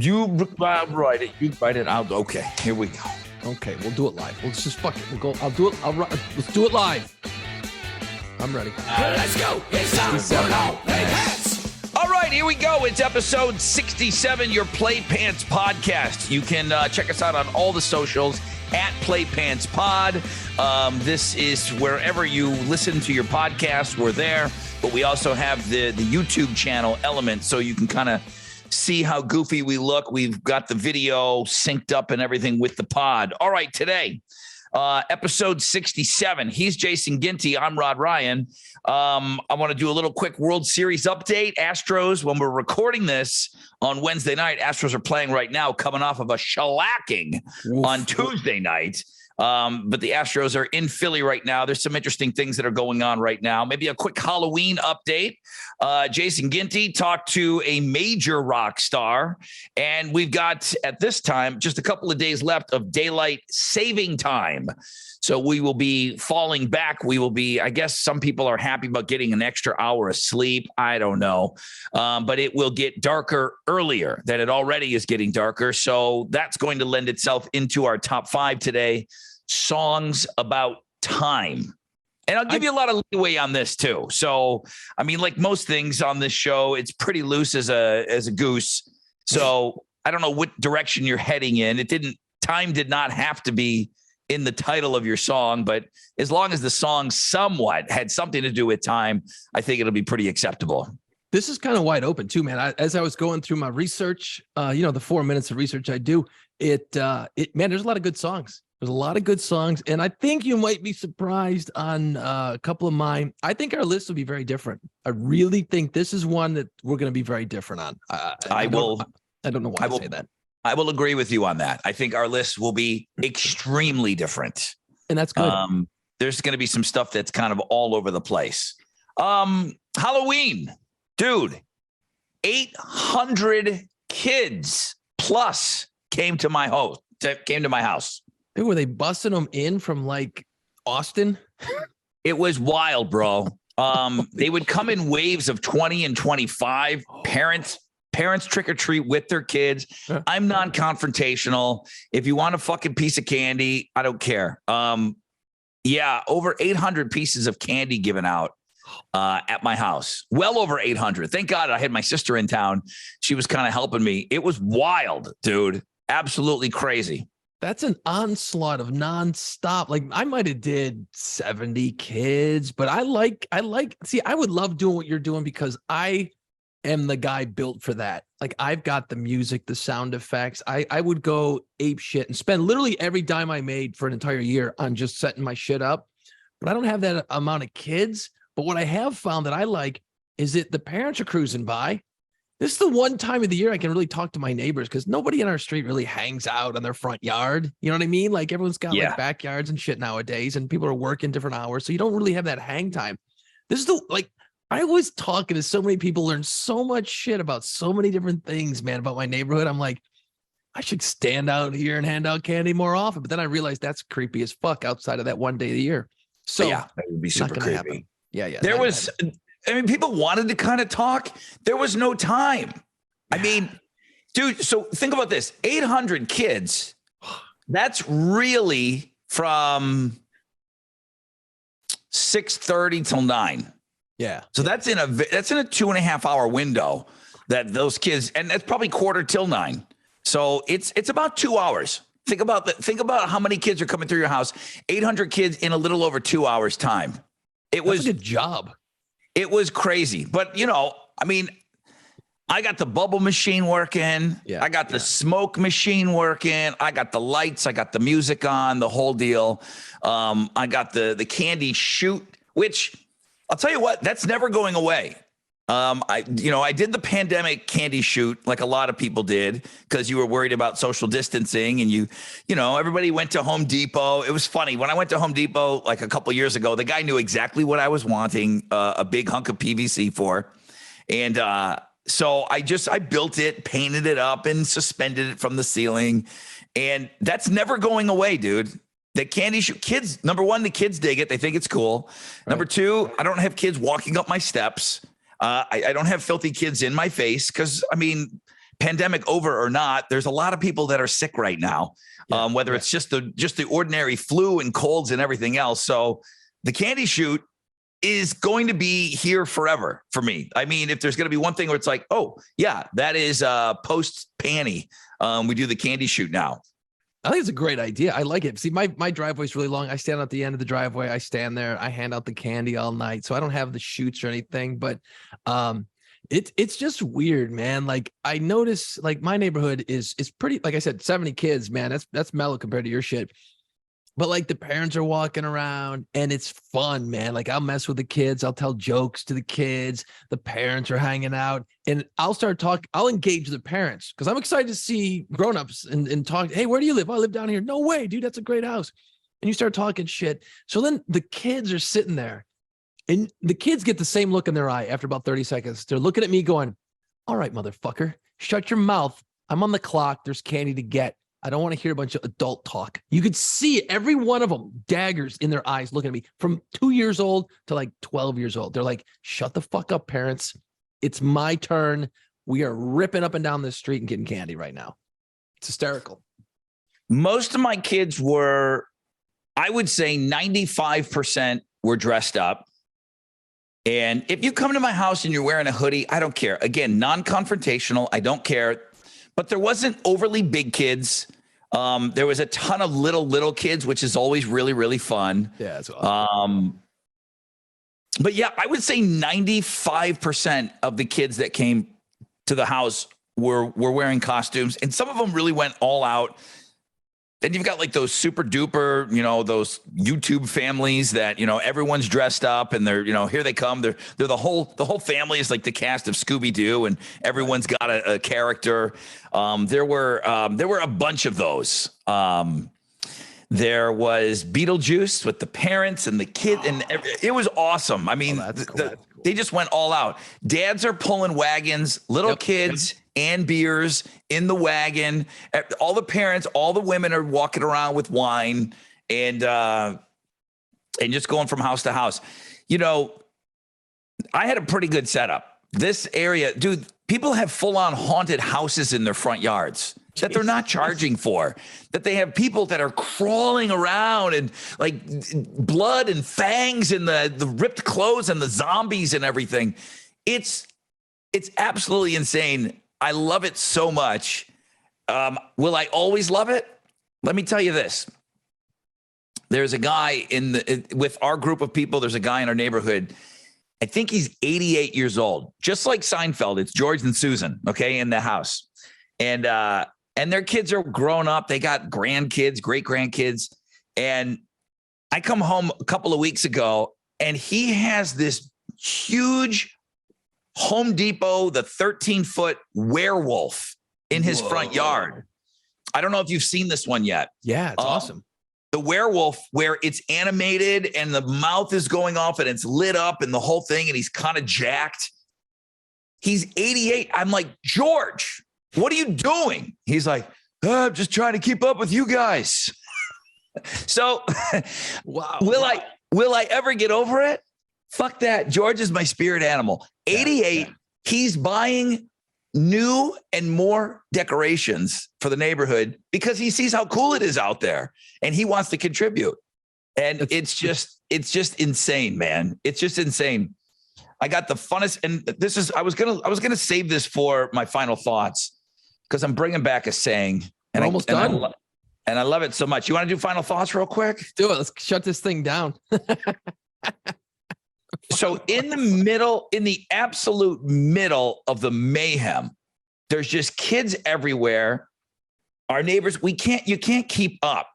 You write it. You write it out. Okay, here we go. Okay, we'll do it live. Let's just fuck it. We'll go. I'll do it. Let's do it live. I'm ready. Let's go. It's time for all play pants. All right, here we go. It's episode 67, your Play Pants podcast. You can check us out on all the socials at Play Pants Pod. This is wherever you listen to your podcast. We're there, but we also have the YouTube channel element, so you can kind of see how goofy we look. We've got the video synced up and everything with the pod. All right, today, episode 67. He's Jason Ginty. I'm Rod Ryan. I want to do a little quick World Series update. Astros, when we're recording this on Wednesday night, Astros are playing right now, coming off of a shellacking on Tuesday night. But the Astros are in Philly right now. There's some interesting things that are going on right now. Maybe a quick Halloween update. Jason Ginty talked to a major rock star, and we've got, at this time, just a couple of days left of daylight saving time. So we will be falling back. We will be, I guess some people are happy about getting an extra hour of sleep. I don't know. But it will get darker earlier than it already is getting darker. So that's going to lend itself into our top 5 today. Songs about time. And I'll give you a lot of leeway on this too. So, I mean, like most things on this show, it's pretty loose as a goose. So I don't know what direction you're heading in. Time did not have to be in the title of your song, but as long as the song somewhat had something to do with time, I think it'll be pretty acceptable. This is kind of wide open too, man. As I was going through my research, the 4 minutes of research I do, man, there's a lot of good songs. There's a lot of good songs, and I think you might be surprised on a couple of mine. I think our list will be very different. I really think this is one that we're going to be very different on. I don't know why I say that. I will agree with you on that. I think our list will be extremely different. And that's good. There's going to be some stuff that's kind of all over the place. Halloween, dude, 800 kids plus came to my house. Dude, were they busting them in from like Austin? It was wild, bro. They would come in waves of 20 and 25. Parents trick or treat with their kids. I'm non-confrontational. If you want a fucking piece of candy, I don't care. Over 800 pieces of candy given out at my house. Well over 800. Thank God I had my sister in town. She was kind of helping me. It was wild, dude. Absolutely crazy. That's an onslaught of nonstop. Like I might have did 70 kids, but I would love doing what you're doing because I am the guy built for that. Like I've got the music, the sound effects. I would go ape shit and spend literally every dime I made for an entire year on just setting my shit up. But I don't have that amount of kids. But what I have found that I like is that the parents are cruising by. This is the one time of the year I can really talk to my neighbors because nobody in our street really hangs out on their front yard. You know what I mean? Like everyone's got like backyards and shit nowadays, and people are working different hours. So you don't really have that hang time. This is I was talking to so many people, learn so much shit about so many different things, man, about my neighborhood. I'm like, I should stand out here and hand out candy more often. But then I realized that's creepy as fuck outside of that one day of the year. So yeah, that would be super creepy. Happen. Yeah. There was, people wanted to kind of talk. There was no time. I mean, dude, so think about this. 800 kids. That's really from 6:30 till 9. Yeah. So that's in a 2.5 hour window that those kids, and that's probably 8:45 till 9. So it's about 2 hours. Think about how many kids are coming through your house. 800 kids in a little over 2 hours time. That's a good job. It was crazy. But I got the bubble machine working. Yeah, I got the smoke machine working. I got the lights. I got the music on, the whole deal. I got the candy shoot, which I'll tell you what, that's never going away. I did the pandemic candy shoot like a lot of people did because you were worried about social distancing and everybody went to Home Depot. It was funny. When I went to Home Depot like a couple years ago, the guy knew exactly what I was wanting a big hunk of PVC for. And so I built it, painted it up and suspended it from the ceiling. And that's never going away, dude. The candy shoot kids. Number one, the kids dig it. They think it's cool. Right. Number two, I don't have kids walking up my steps. I don't have filthy kids in my face because, pandemic over or not, there's a lot of people that are sick right now, whether it's just the ordinary flu and colds and everything else. So the candy shoot is going to be here forever for me. I mean, if there's going to be one thing where it's like, oh yeah, that is post panty. We do the candy shoot now. I think it's a great idea. I like it. See, my driveway's really long. I stand at the end of the driveway. I stand there. I hand out the candy all night. So I don't have the shoots or anything, but it's just weird, man. Like I notice like my neighborhood is pretty, like I said, 70 kids, man. That's mellow compared to your shit. But like the parents are walking around and it's fun, man. Like I'll mess with the kids. I'll tell jokes to the kids. The parents are hanging out and I'll start talking. I'll engage the parents because I'm excited to see grownups and talk. Hey, where do you live? Oh, I live down here. No way, dude. That's a great house. And you start talking shit. So then the kids are sitting there and the kids get the same look in their eye after about 30 seconds. They're looking at me going, all right, motherfucker, shut your mouth. I'm on the clock. There's candy to get. I don't want to hear a bunch of adult talk. You could see every one of them, daggers in their eyes looking at me from 2 years old to like 12 years old. They're like, shut the fuck up, parents. It's my turn. We are ripping up and down this street and getting candy right now. It's hysterical. Most of my kids were, I would say 95% were dressed up. And if you come to my house and you're wearing a hoodie, I don't care. Again, non-confrontational. I don't care. But there wasn't overly big kids. There was a ton of little kids, which is always really, really fun. Yeah, that's awesome. But yeah, I would say 95% of the kids that came to the house were wearing costumes, and some of them really went all out. Then you've got like those super duper, those YouTube families that, everyone's dressed up and they're, here they come. They're the whole family is like the cast of Scooby-Doo and everyone's got a character. There were a bunch of those. There was Beetlejuice with the parents and the kid, and it was awesome. I mean, that's cool. They just went all out. Dads are pulling wagons, little kids and beers in the wagon. All the parents, all the women are walking around with wine and just going from house to house. I had a pretty good setup. This area, dude, people have full-on haunted houses in their front yards that they're not charging for, that they have people that are crawling around and like blood and fangs and the ripped clothes and the zombies and everything. It's absolutely insane. I love it so much. Will I always love it? Let me tell you this. There's a guy with our group of people. There's a guy in our neighborhood. I think he's 88 years old, just like Seinfeld. It's George and Susan, okay, in the house. And their kids are grown up. They got grandkids, great grandkids. And I come home a couple of weeks ago and he has this huge Home Depot, the 13-foot werewolf in his front yard. I don't know if you've seen this one yet. Yeah, it's awesome. The werewolf where it's animated and the mouth is going off and it's lit up and the whole thing, and he's kind of jacked. He's 88. I'm like, George, what are you doing? He's like, I'm just trying to keep up with you guys. So will I ever get over it? Fuck that. George is my spirit animal. 88. Yeah. He's buying new and more decorations for the neighborhood because he sees how cool it is out there and he wants to contribute. And it's just insane, man. It's just insane. I got the funnest, and I was going to save this for my final thoughts because I'm bringing back a saying. And we're almost done. And I love it so much. You want to do final thoughts real quick? Do it. Let's shut this thing down. So in the absolute middle of the mayhem, there's just kids everywhere. Our neighbors, you can't keep up.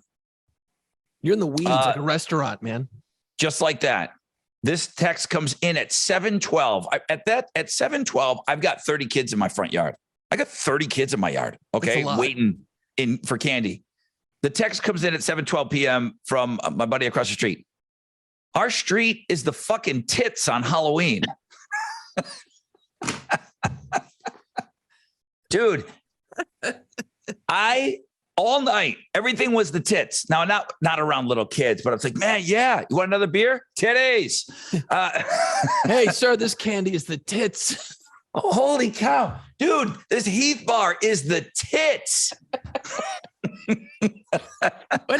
You're in the weeds like a restaurant, man. Just like that. This text comes in at 7:12. At 7:12, I've got 30 kids in my front yard. I got 30 kids in my yard. Okay, waiting for candy. The text comes in at 7:12 p.m. from my buddy across the street. Our street is the fucking tits on Halloween. Dude, all night, everything was the tits. Now, not around little kids, but I was like, man, yeah, you want another beer? Titties. Hey, sir, this candy is the tits. Oh, holy cow, dude! This Heath bar is the tits. When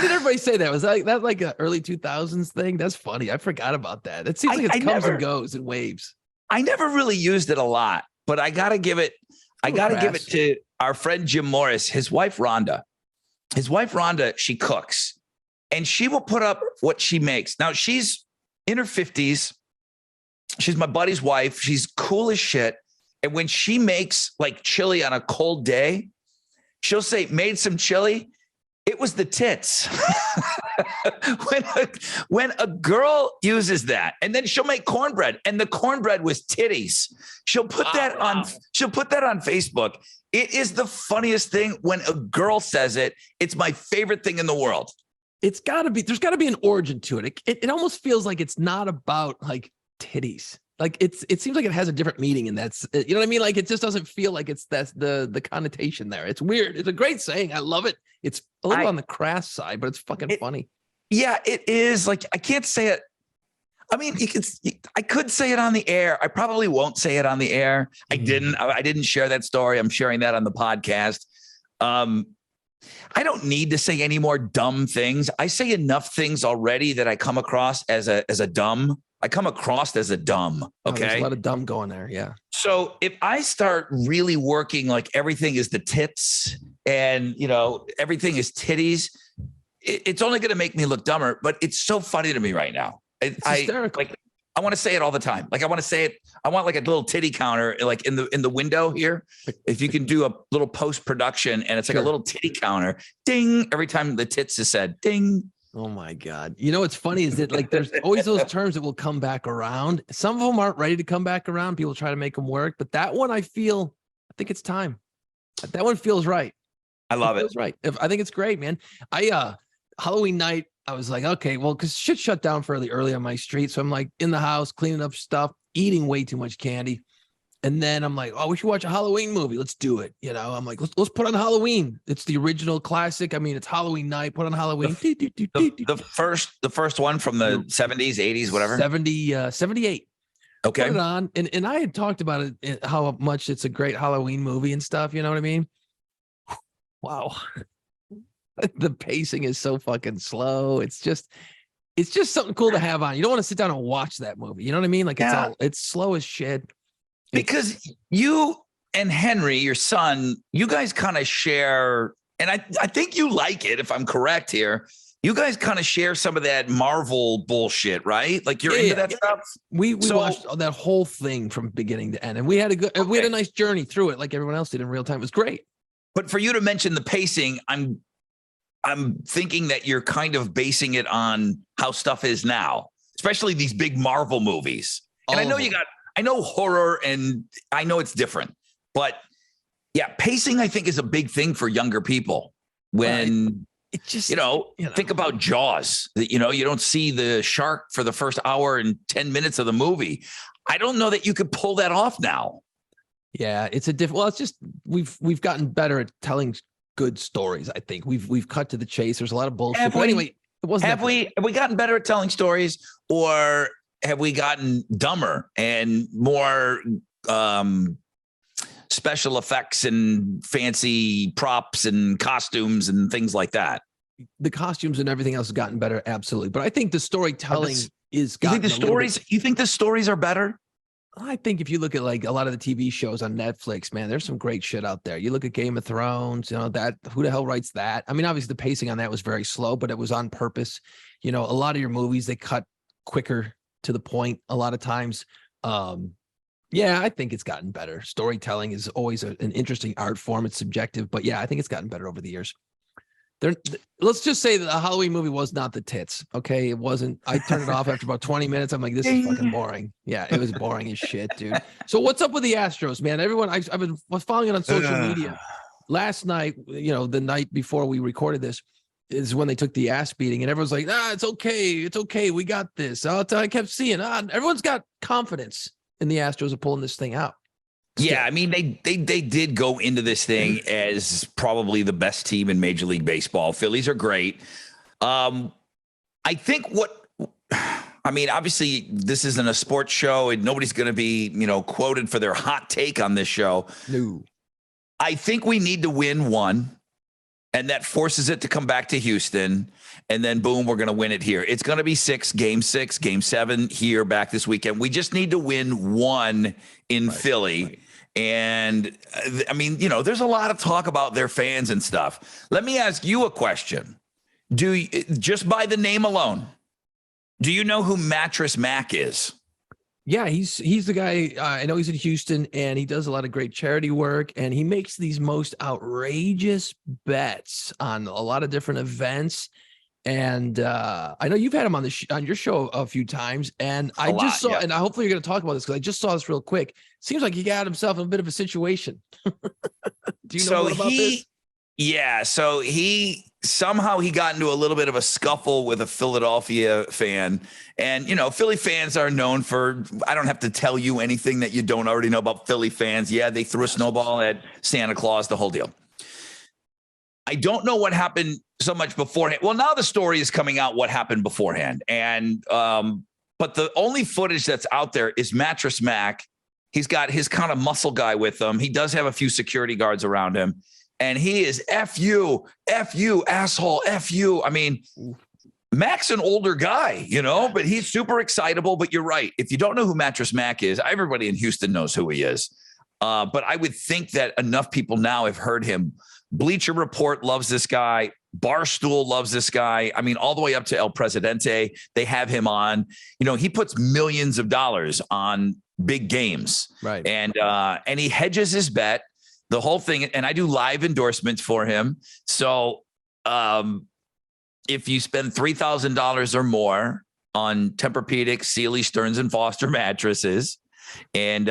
did everybody say that? Was that like a early 2000s thing? That's funny. I forgot about that. It seems like it comes and goes in waves. I never really used it a lot, but I gotta give it. I gotta give it to our friend Jim Morris. His wife Rhonda. She cooks, and she will put up what she makes. Now she's in her 50s. She's my buddy's wife. She's cool as shit. And when she makes like chili on a cold day, she'll say, "Made some chili." It was the tits. when a girl uses that, and then she'll make cornbread, and the cornbread was titties. She'll put that on Facebook. It is the funniest thing when a girl says it. It's my favorite thing in the world. There's gotta be an origin to it. It almost feels like it's not about like titties. Like it seems like it has a different meaning, and that's, you know what I mean? Like it just doesn't feel like that's the connotation there. It's weird. It's a great saying. I love it. It's a little on the crass side, but it's fucking funny. Yeah, it is. Like I can't say it. I mean, I could say it on the air. I probably won't say it on the air. I didn't share that story. I'm sharing that on the podcast. I don't need to say any more dumb things. I say enough things already that I come across as a dumb. I come across as a dumb. Okay. There's a lot of dumb going there. Yeah. So if I start really working like everything is the tits and, everything is titties, it's only going to make me look dumber, but it's so funny to me right now. I want to say it all the time. Like I want to say it. I want like a little titty counter, like in the window here. If you can do a little post-production and it's like a little titty counter, ding, every time the tits is said, ding. Oh my God. You know, what's funny is that like, there's always those terms that will come back around. Some of them aren't ready to come back around. People try to make them work, but that one, I think it's time. That one feels right. I love it. Feels right. I think it's great, man. Halloween night, I was like, okay, well, cause shit shut down fairly early on my street. So I'm like in the house, cleaning up stuff, eating way too much candy. And then I'm like, oh, we should watch a Halloween movie. Let's do it. I'm like, let's put on Halloween. It's the original classic. I mean, it's Halloween night. Put on Halloween. The first one from the 70s, 80s, whatever. 78. Okay. Put it on. And I had talked about it, how much it's a great Halloween movie and stuff. You know what I mean? Wow. The pacing is so fucking slow. It's just something cool to have on. You don't want to sit down and watch that movie. You know what I mean? Like it's slow as shit. Because you and Henry, your son, you guys kind of share, and I think you like it, if I'm correct here. You guys kind of share some of that Marvel bullshit, right? Like you're into that stuff. We watched that whole thing from beginning to end, and we had a nice journey through it, like everyone else did in real time. It was great. But for you to mention the pacing, I'm thinking that you're kind of basing it on how stuff is now, especially these big Marvel movies. And I know horror and I know it's different, but yeah, pacing I think is a big thing for younger people. When it just, think about Jaws, that, you don't see the shark for the first hour and 10 minutes of the movie. I don't know that you could pull that off now. Yeah, it's it's just, we've gotten better at telling good stories. I think we've cut to the chase. There's a lot of bullshit. But anyway, it wasn't. Have we gotten better at telling stories, or have we gotten dumber and more special effects and fancy props and costumes and things like that? The costumes and everything else has gotten better, absolutely. But I think the storytelling is. You think the stories are better? I think if you look at like a lot of the TV shows on Netflix, man, there's some great shit out there. You look at Game of Thrones, that who the hell writes that? I mean, obviously the pacing on that was very slow, but it was on purpose. A lot of your movies, they cut quicker to the point a lot of times. Yeah, I think it's gotten better. Storytelling is always an interesting art form. It's subjective, but yeah, I think it's gotten better over the years. Let's just say that a Halloween movie was not the tits. Okay. It wasn't. I turned it off after about 20 minutes. I'm like, this is fucking boring. Yeah, it was boring as shit, dude. So what's up with the Astros, man? Everyone, was following it on social media. Last night, the night before we recorded this is when they took the ass beating, and everyone's like, it's okay. It's okay. We got this. I kept seeing, everyone's got confidence in the Astros of pulling this thing out. Yeah, I mean, they did go into this thing as probably the best team in Major League Baseball. Phillies are great. I think I mean, obviously, this isn't a sports show, and nobody's going to be, quoted for their hot take on this show. No. I think we need to win one, and that forces it to come back to Houston, and then boom, we're going to win it here. It's going to be game 7 here back this weekend. We just need to win one in Philly. Right. And I mean, there's a lot of talk about their fans and stuff. Let me ask you a question. Just by the name alone, do you know who Mattress Mac is? Yeah, he's the guy. I know he's in Houston, and he does a lot of great charity work, and he makes these most outrageous bets on a lot of different events. And I know you've had him on on your show a few times, and I just saw, and hopefully you're going to talk about this because I just saw this real quick. Seems like he got himself in a bit of a situation. Do you know more about this? Yeah, so he got into a little bit of a scuffle with a Philadelphia fan. And, Philly fans are known for, I don't have to tell you anything that you don't already know about Philly fans. Yeah, they threw a snowball at Santa Claus, the whole deal. I don't know what happened so much beforehand. Well, now the story is coming out what happened beforehand. And, but the only footage that's out there is Mattress Mac. He's got his kind of muscle guy with him. He does have a few security guards around him. And he is F you, asshole, F you. I mean, Mac's an older guy, but he's super excitable. But you're right. If you don't know who Mattress Mac is, everybody in Houston knows who he is. But I would think that enough people now have heard him. Bleacher Report loves this guy. Barstool loves this guy. I mean, all the way up to El Presidente, they have him on. He puts millions of dollars on big games. Right. And he hedges his bet. The whole thing, and I do live endorsements for him. So if you spend $3,000 or more on Tempur-Pedic, Sealy, Stearns & Foster mattresses, and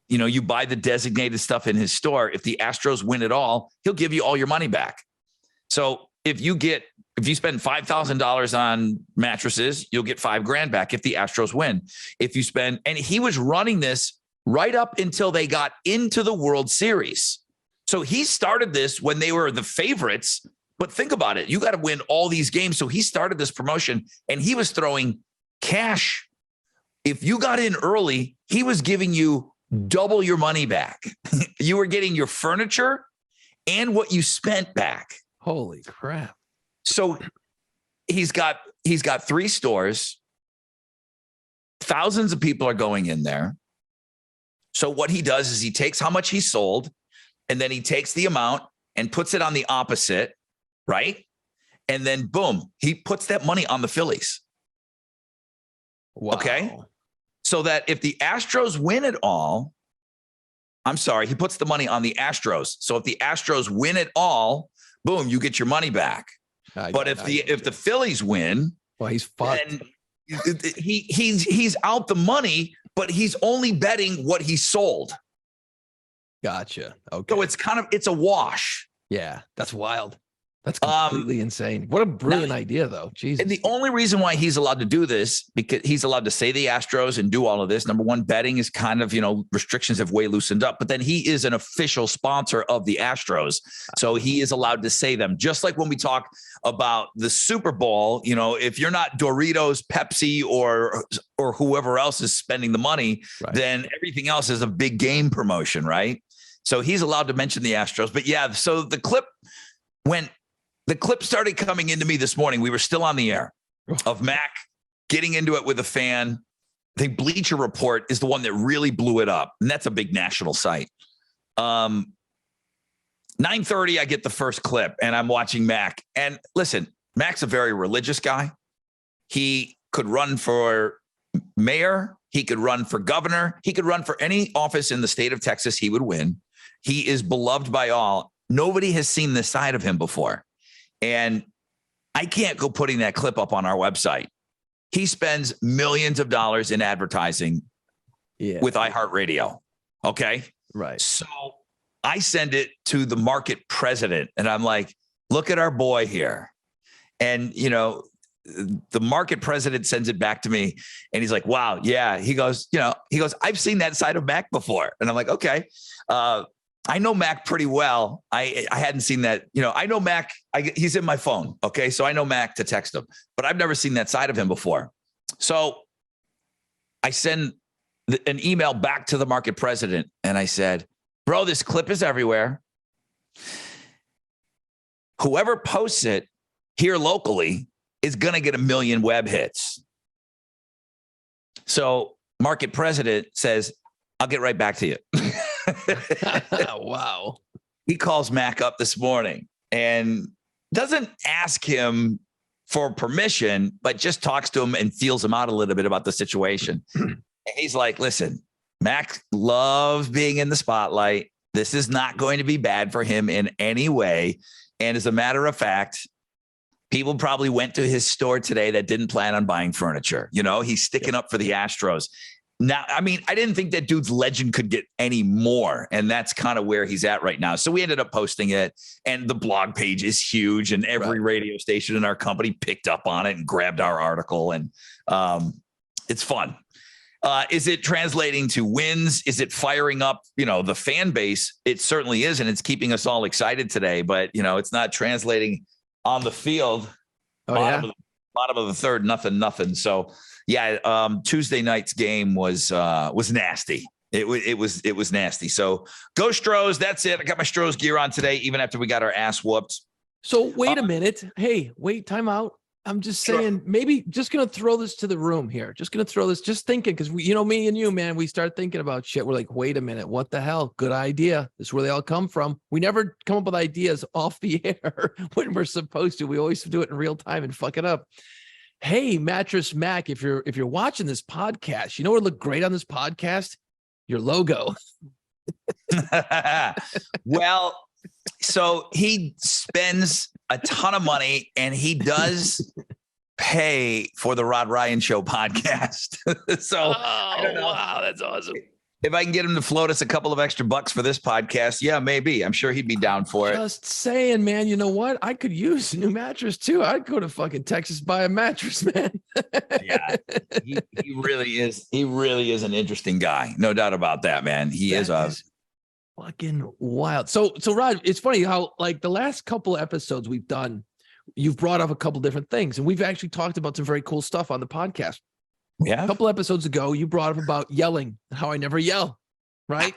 you buy the designated stuff in his store, if the Astros win it all, he'll give you all your money back. So if you spend $5,000 on mattresses, you'll get $5,000 back if the Astros win. And he was running this right up until they got into the World Series. So he started this when they were the favorites. But think about it. You got to win all these games. So he started this promotion, and he was throwing cash. If you got in early, he was giving you double your money back. You were getting your furniture and what you spent back. Holy crap. So he's got 3 stores. Thousands of people are going in there. So what he does is he takes how much he sold, and then he takes the amount and puts it on the opposite, right? And then boom, he puts that money on the Phillies. Wow. Okay. So that if the Astros win it all, he puts the money on the Astros. So if the Astros win it all, boom, you get your money back. But if the Phillies win, well, he's fucked. He's out the money, but he's only betting what he sold. Gotcha. Okay. So it's a wash. Yeah, that's wild. That's completely insane. What a brilliant idea, though. Jesus. And the only reason why he's allowed to do this, because he's allowed to say the Astros and do all of this. Number one, betting is kind of, restrictions have way loosened up, but then he is an official sponsor of the Astros. So he is allowed to say them. Just like when we talk about the Super Bowl, if you're not Doritos, Pepsi, or whoever else is spending the money, then everything else is a big game promotion, right? So he's allowed to mention the Astros. But yeah, so the clip started coming into me this morning, we were still on the air, of Mac getting into it with a fan. I think Bleacher Report is the one that really blew it up, and that's a big national site. 9:30, I get the first clip, and I'm watching Mac. And listen, Mac's a very religious guy. He could run for mayor. He could run for governor. He could run for any office in the state of Texas. He would win. He is beloved by all. Nobody has seen this side of him before. And I can't go putting that clip up on our website. He spends millions of dollars in advertising with iHeartRadio. Okay. Right. So I send it to the market president, and I'm like, look at our boy here. And, the market president sends it back to me, and he's like, wow. Yeah. He goes, I've seen that side of Mac before. And I'm like, okay. I know Mac pretty well. I hadn't seen that. I know Mac. He's in my phone. Okay. So I know Mac to text him, but I've never seen that side of him before. So I send an email back to the market president and I said, bro, this clip is everywhere. Whoever posts it here locally is going to get 1 million web hits. So market president says, I'll get right back to you. Wow. He calls Mac up this morning and doesn't ask him for permission, but just talks to him and feels him out a little bit about the situation. And he's like, listen, Mac loves being in the spotlight. This is not going to be bad for him in any way. And as a matter of fact, people probably went to his store today that didn't plan on buying furniture. You know, he's sticking up for the Astros. Now, I mean, I didn't think that dude's legend could get any more. And that's kind of where he's at right now. So we ended up posting it, and the blog page is huge, and every radio station in our company picked up on it and grabbed our article. And it's fun. Is it translating to wins? Is it firing up, the fan base? It certainly is. And it's keeping us all excited today, but it's not translating on the field. Bottom of the third, nothing. So yeah, Tuesday night's game was nasty. It was nasty. So go Stros. That's it. I got my Stros gear on today, even after we got our ass whooped. So wait a minute. Hey, wait, time out. I'm just saying, maybe just going to throw this to the room here. Just thinking, because me and you, man, we start thinking about shit. We're like, wait a minute, what the hell? Good idea. This is where they all come from. We never come up with ideas off the air when we're supposed to. We always do it in real time and fuck it up. Hey, Mattress Mac, if you're watching this podcast, what would look great on this podcast? Your logo. Well, so he spends a ton of money, and he does pay for the Rod Ryan Show podcast. So I don't know. Wow, that's awesome. If I can get him to float us a couple of extra bucks for this podcast, yeah, maybe. I'm sure he'd be down for it. Just saying, man, you know what? I could use a new mattress too. I'd go to fucking Texas, buy a mattress, man. Yeah, he really is. He really is an interesting guy. No doubt about that, man. He is fucking wild. So Rod, it's funny how like the last couple of episodes we've done, you've brought up a couple different things, and we've actually talked about some very cool stuff on the podcast. Yeah. A couple episodes ago, you brought up about yelling and how I never yell, right?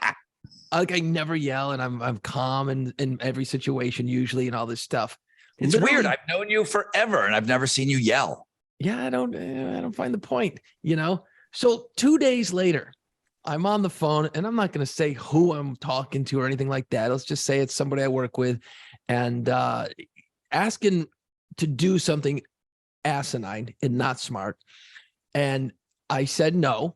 I never yell, and I'm calm in every situation usually, and all this stuff. It's weird. I've known you forever, and I've never seen you yell. Yeah, I don't find the point, So 2 days later, I'm on the phone, and I'm not going to say who I'm talking to or anything like that. Let's just say it's somebody I work with, and asking to do something asinine and not smart. And I said no,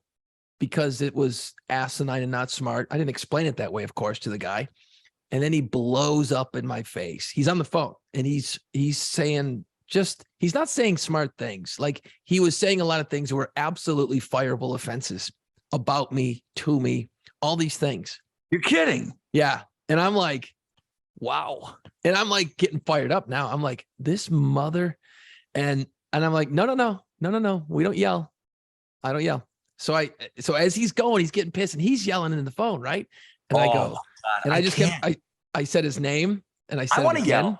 because it was asinine and not smart. I didn't explain it that way, of course, to the guy. And then he blows up in my face. He's on the phone, and he's saying he's not saying smart things. Like, he was saying a lot of things that were absolutely fireable offenses about me, to me, all these things. You're kidding. Yeah. And I'm like, wow. And I'm like getting fired up now. I'm like, this mother. And I'm like, no. We don't yell. I don't yell. So as he's going, he's getting pissed, and he's yelling in the phone, right? And I go, God, and I said his name, and I said, I want to yell,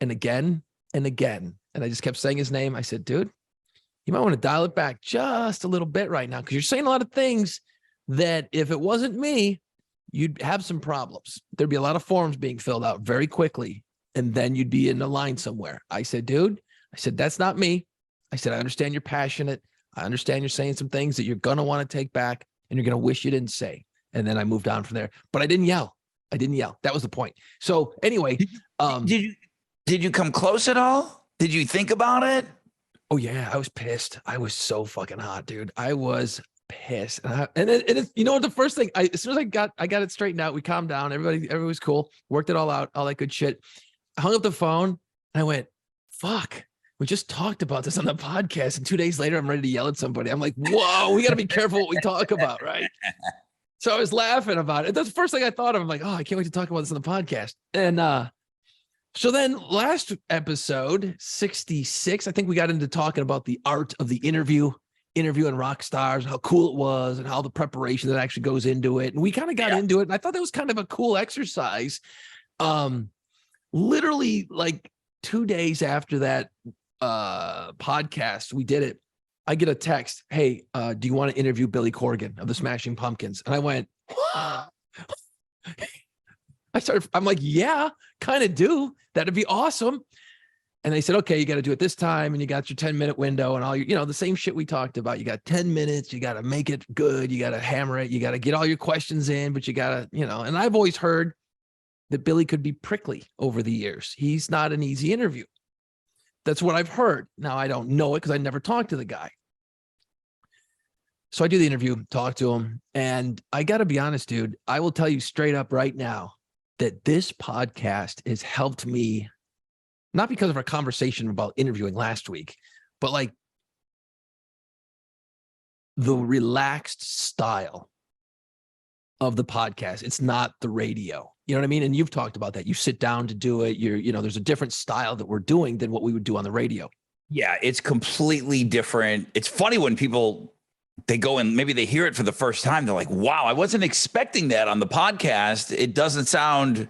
and again and again. And I just kept saying his name. I said, dude, you might want to dial it back just a little bit right now, because you're saying a lot of things that if it wasn't me, you'd have some problems. There'd be a lot of forms being filled out very quickly, and then you'd be in a line somewhere. I said, dude, that's not me. I said, I understand you're passionate. I understand you're saying some things that you're going to want to take back, and you're going to wish you didn't say. And then I moved on from there, but I didn't yell. That was the point. So anyway, did you come close at all? Did you think about it? Oh yeah. I was pissed. I was so fucking hot, dude. I was pissed. And the first thing as soon as I got it straightened out, we calmed down. Everybody was cool. Worked it all out, all that good shit. I hung up the phone, and I went, fuck. We just talked about this on the podcast, and 2 days later, I'm ready to yell at somebody. I'm like, whoa, we got to be careful what we talk about, right? So I was laughing about it. That's the first thing I thought of. I'm like, oh, I can't wait to talk about this on the podcast. And so then last episode, 66, I think we got into talking about the art of the interviewing rock stars, how cool it was, and how the preparation that actually goes into it. And we kind of got into it, and I thought that was kind of a cool exercise. Literally, like 2 days after that podcast, we did it. I get a text, hey, do you want to interview Billy Corgan of the Smashing Pumpkins? And I went, I'm like, yeah, kind of do. That'd be awesome. And they said, okay, you got to do it this time. And you got your 10-minute window and all your, the same shit we talked about. You got 10 minutes. You got to make it good. You got to hammer it. You got to get all your questions in, but you got to, and I've always heard that Billy could be prickly over the years. He's not an easy interview. That's what I've heard. Now, I don't know it because I never talked to the guy. So I do the interview, talk to him. And I got to be honest, dude, I will tell you straight up right now that this podcast has helped me, not because of our conversation about interviewing last week, but like the relaxed style of the podcast. It's not the radio. You know what I mean? And you've talked about that. You sit down to do it. There's a different style that we're doing than what we would do on the radio. Yeah, it's completely different. It's funny when people, they go and maybe they hear it for the first time. They're like, wow, I wasn't expecting that on the podcast. It doesn't sound,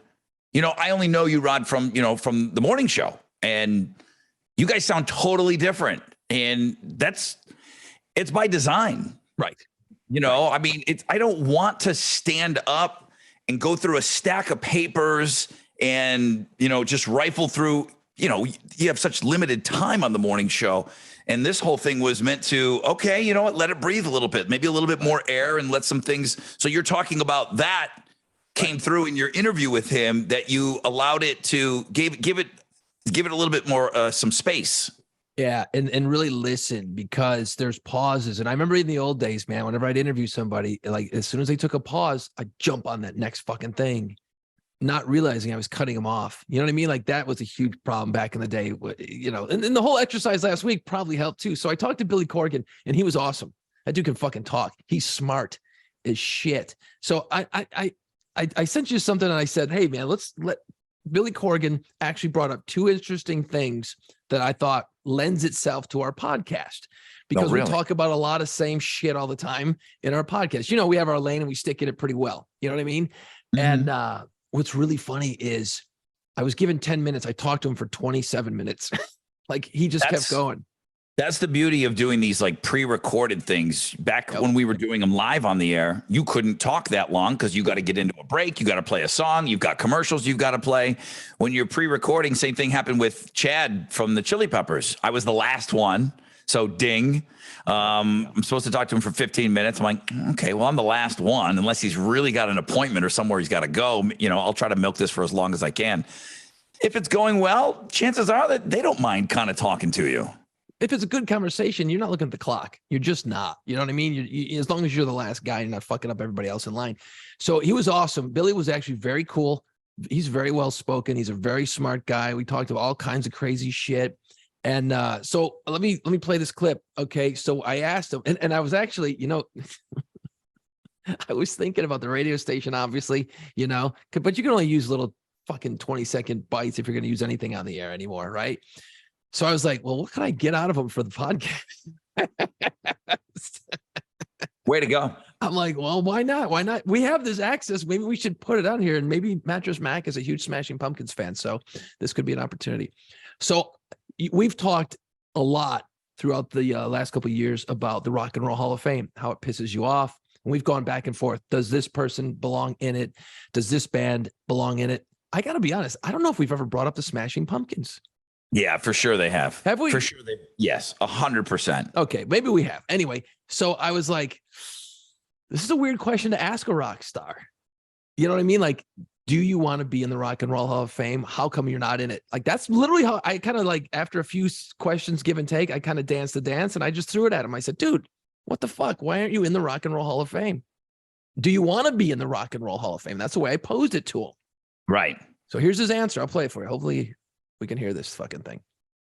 I only know you, Rod, from the morning show, and you guys sound totally different. And it's by design. Right. I mean, I don't want to stand up and go through a stack of papers and, just rifle through, you have such limited time on the morning show. And this whole thing was meant to, okay, you know what, let it breathe a little bit, maybe a little bit more air and let some things. So you're talking about that came through in your interview with him, that you allowed it to give it a little bit more, some space. Yeah. And really listen, because there's pauses. And I remember in the old days, man, whenever I'd interview somebody, like as soon as they took a pause, I'd jump on that next fucking thing, not realizing I was cutting them off. You know what I mean? Like that was a huge problem back in the day, and the whole exercise last week probably helped too. So I talked to Billy Corgan and he was awesome. That dude can fucking talk. He's smart as shit. So I sent you something and I said, hey man, let's let Billy Corgan actually brought up two interesting things that I thought lends itself to our podcast, because we talk about a lot of same shit all the time in our podcast. We have our lane and we stick in it pretty well. You know what I mean? Mm-hmm. And what's really funny is I was given 10 minutes. I talked to him for 27 minutes. Like he just kept going. That's the beauty of doing these like pre-recorded things. Back when we were doing them live on the air, you couldn't talk that long because you got to get into a break. You got to play a song. You've got commercials you've got to play. When you're pre-recording, same thing happened with Chad from the Chili Peppers. I was the last one. So ding. I'm supposed to talk to him for 15 minutes. I'm like, okay, well, I'm the last one. Unless he's really got an appointment or somewhere he's got to go, I'll try to milk this for as long as I can. If it's going well, chances are that they don't mind kind of talking to you. If it's a good conversation, you're not looking at the clock. You're just not. You know what I mean? You, as long as you're the last guy, you're not fucking up everybody else in line. So he was awesome. Billy was actually very cool. He's very well spoken. He's a very smart guy. We talked about all kinds of crazy shit. And so let me play this clip. Okay. So I asked him, and I was actually, I was thinking about the radio station, obviously, but you can only use little fucking 20-second bites if you're going to use anything on the air anymore. Right. So I was like, well, what can I get out of them for the podcast? Way to go. I'm like, well, why not? Why not? We have this access. Maybe we should put it on here. And maybe Mattress Mac is a huge Smashing Pumpkins fan. So this could be an opportunity. So we've talked a lot throughout the last couple of years about the Rock and Roll Hall of Fame, how it pisses you off. And we've gone back and forth. Does this person belong in it? Does this band belong in it? I got to be honest. I don't know if we've ever brought up the Smashing Pumpkins. Yeah, for sure they have. Have we? For sure they. Yes, 100%. Okay, maybe we have. Anyway, so I was like, this is a weird question to ask a rock star. You know what I mean? Like, do you want to be in the Rock and Roll Hall of Fame? How come you're not in it? Like, that's literally how I kind of like, after a few questions give and take, I kind of danced the dance and I just threw it at him. I said, dude, what the fuck? Why aren't you in the Rock and Roll Hall of Fame? Do you want to be in the Rock and Roll Hall of Fame? That's the way I posed it to him. Right. So here's his answer. I'll play it for you. Hopefully we can hear this fucking thing.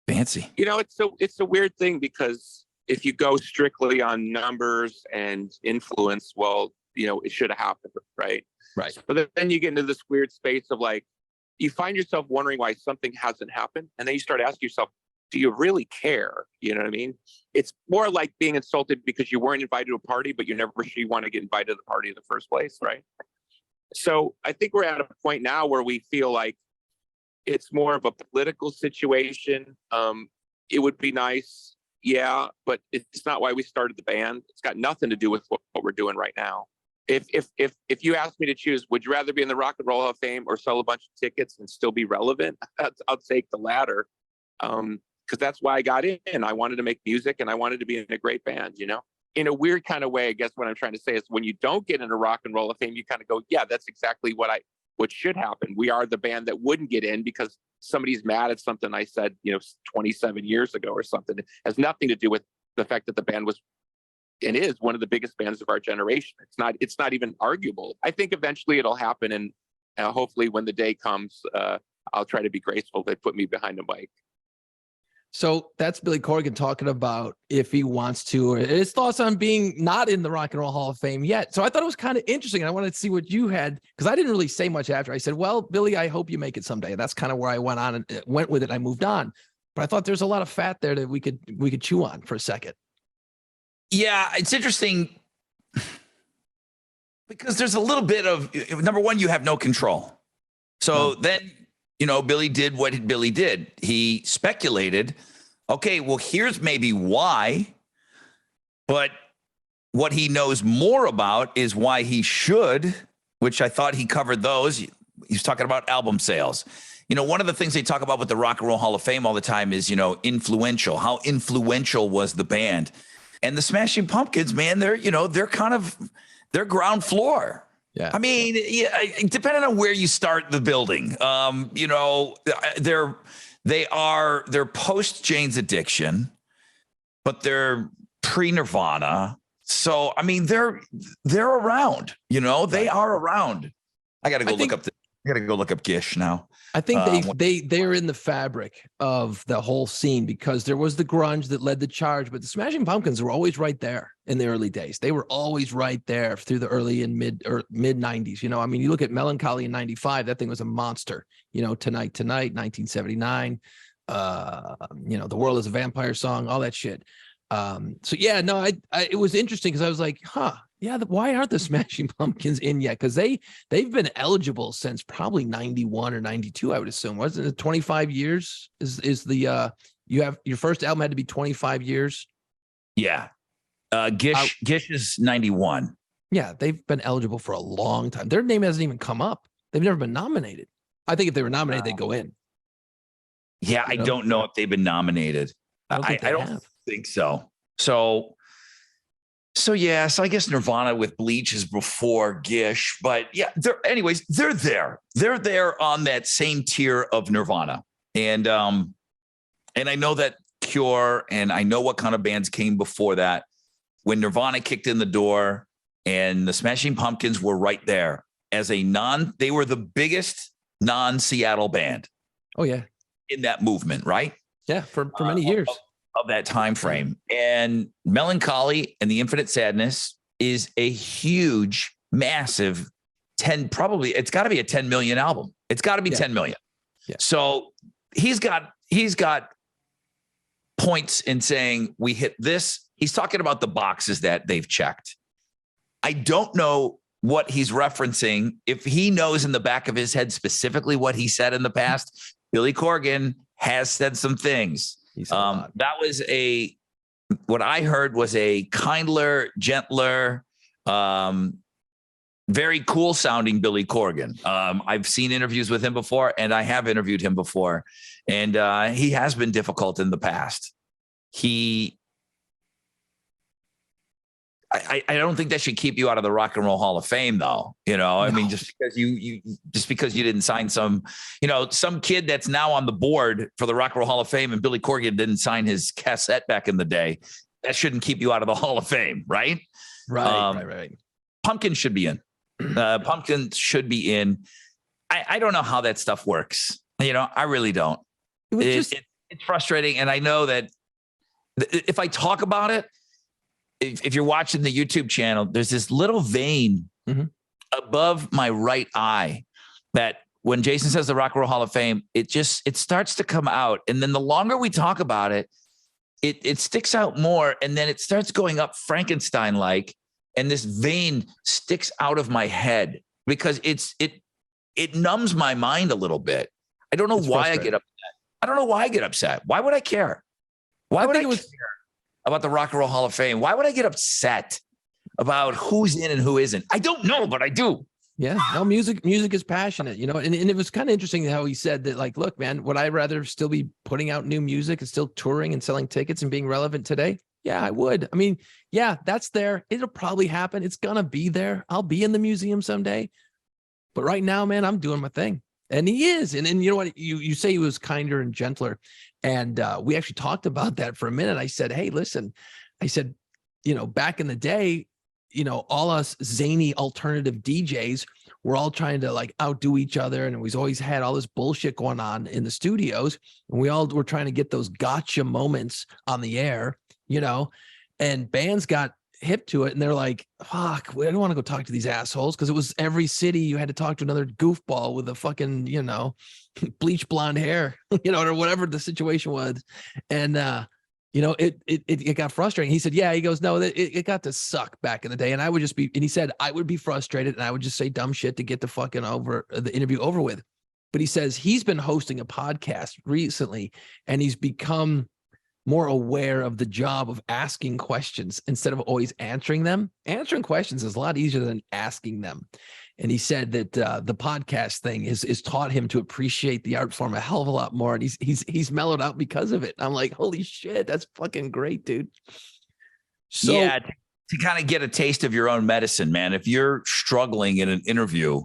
Fancy. It's a weird thing, because if you go strictly on numbers and influence, well, it should have happened, right? Right. But then you get into this weird space of like, you find yourself wondering why something hasn't happened. And then you start asking yourself, do you really care? You know what I mean? It's more like being insulted because you weren't invited to a party, but you never really want to get invited to the party in the first place, right? So I think we're at a point now where we feel like it's more of a political situation. It would be nice Yeah, but it's not why we started the band. It's got nothing to do with what we're doing right now. If you asked me to choose, would you rather be in the Rock and Roll Hall of Fame or sell a bunch of tickets and still be relevant? I'll take the latter, because that's why I got in. I wanted to make music and I wanted to be in a great band. In a weird kind of way, I guess what I'm trying to say is when you don't get into Rock and Roll of Fame, you kind of go, yeah, that's exactly what should happen. We are the band that wouldn't get in because somebody's mad at something I said, 27 years ago or something. It has nothing to do with the fact that the band was and is one of the biggest bands of our generation. It's not even arguable. I think eventually it'll happen, and hopefully when the day comes, I'll try to be graceful. They put me behind a mic. So that's Billy Corgan talking about if he wants to, or his thoughts on being not in the Rock and Roll Hall of Fame yet. So I thought it was kind of interesting. I wanted to see what you had, because I didn't really say much after. I said, well, Billy, I hope you make it someday. That's kind of where I went on and went with it. I moved on, but I thought there's a lot of fat there that we could chew on for a second. Yeah, it's interesting because there's a little bit of, number one, you have no control. So then, Billy did what Billy did. He speculated, okay, well, here's maybe why, but what he knows more about is why he should, which I thought he covered those. He's talking about album sales. One of the things they talk about with the Rock and Roll Hall of Fame all the time is, influential. How influential was the band? And the Smashing Pumpkins, man, they're ground floor. Yeah. I mean, depending on where you start the building, they're post Jane's Addiction, but they're pre-Nirvana. So, I mean, they're around, they are around. I got to go look up Gish now. I think they're in the fabric of the whole scene, because there was the grunge that led the charge, but the Smashing Pumpkins were always right there in the early days. They were always right there through the early and mid 90s. I mean, you look at Melancholy in 95, that thing was a monster. Tonight, 1979. The World is a Vampire Song, all that shit. It was interesting because I was like, why aren't the Smashing Pumpkins in yet? Because they've been eligible since probably 91 or 92, I would assume. Wasn't it 25 years? Is the you have your first album had to be 25 years? Yeah. Gish is 91. Yeah, they've been eligible for a long time. Their name hasn't even come up. They've never been nominated. I think if they were nominated, they'd go in. Yeah, I don't know if they've been nominated. I don't think so. So yeah, so I guess Nirvana with Bleach is before Gish, but yeah, they're there. They're there on that same tier of Nirvana. And I know that Cure, and I know what kind of bands came before that. When Nirvana kicked in the door and the Smashing Pumpkins were right there as they were the biggest non-Seattle band. Oh yeah. In that movement, right? Yeah, for many years. Of that time frame. And Melancholy and the Infinite Sadness is a huge, massive it's got to be a 10 million album. It's got to be 10 million. Yeah. So he's got points in saying we hit this. He's talking about the boxes that they've checked. I don't know what he's referencing. If he knows in the back of his head specifically what he said in the past, Billy Corgan has said some things. That was what I heard was a kindler, gentler, very cool sounding Billy Corgan. I've seen interviews with him before, and I have interviewed him before, and he has been difficult in the past. I don't think that should keep you out of the Rock and Roll Hall of Fame, though. I mean, just because you didn't sign some kid that's now on the board for the Rock and Roll Hall of Fame, and Billy Corgan didn't sign his cassette back in the day, that shouldn't keep you out of the Hall of Fame, right? Right. Pumpkin should be in. Pumpkin should be in. I don't know how that stuff works. I really don't. It's frustrating, and I know that if I talk about it. If you're watching the YouTube channel, there's this little vein above my right eye that when Jason says the Rock and Roll Hall of Fame, it starts to come out. And then the longer we talk about it, it sticks out more. And then it starts going up Frankenstein-like. And this vein sticks out of my head because it numbs my mind a little bit. I don't know why I get upset. I don't know why I get upset. Why would I care? Why would I care? about the Rock and Roll Hall of Fame. Why would I get upset about who's in and who isn't? I don't know, but I do. Yeah, no, music is passionate, you know, and it was kind of interesting how he said that, like, look, man, would I rather still be putting out new music and still touring and selling tickets and being relevant today? Yeah, I would. I mean, yeah, that's there. It'll probably happen. It's going to be there. I'll be in the museum someday. But right now, man, I'm doing my thing. And he is. And you know what? You say he was kinder and gentler. And we actually talked about that for a minute. I said, hey, listen, I said, you know, back in the day, you know, all us zany alternative DJs were all trying to like outdo each other. And we've always had all this bullshit going on in the studios. And we all were trying to get those gotcha moments on the air, you know, and bands got hip to it. And they're like, fuck, I don't want to go talk to these assholes. Cause it was every city you had to talk to another goofball with a fucking, you know, bleach blonde hair, you know, or whatever the situation was. And, you know, it got frustrating. He said, yeah, he goes, no, it got to suck back in the day. And I would just be, and he said, I would be frustrated and I would just say dumb shit to get the fucking the interview over with. But he says he's been hosting a podcast recently and he's become more aware of the job of asking questions instead of always answering them. Answering questions is a lot easier than asking them. And he said that the podcast thing is taught him to appreciate the art form a hell of a lot more. And he's mellowed out because of it. I'm like, holy shit, that's fucking great, dude. So yeah, to kind of get a taste of your own medicine, man. If you're struggling in an interview,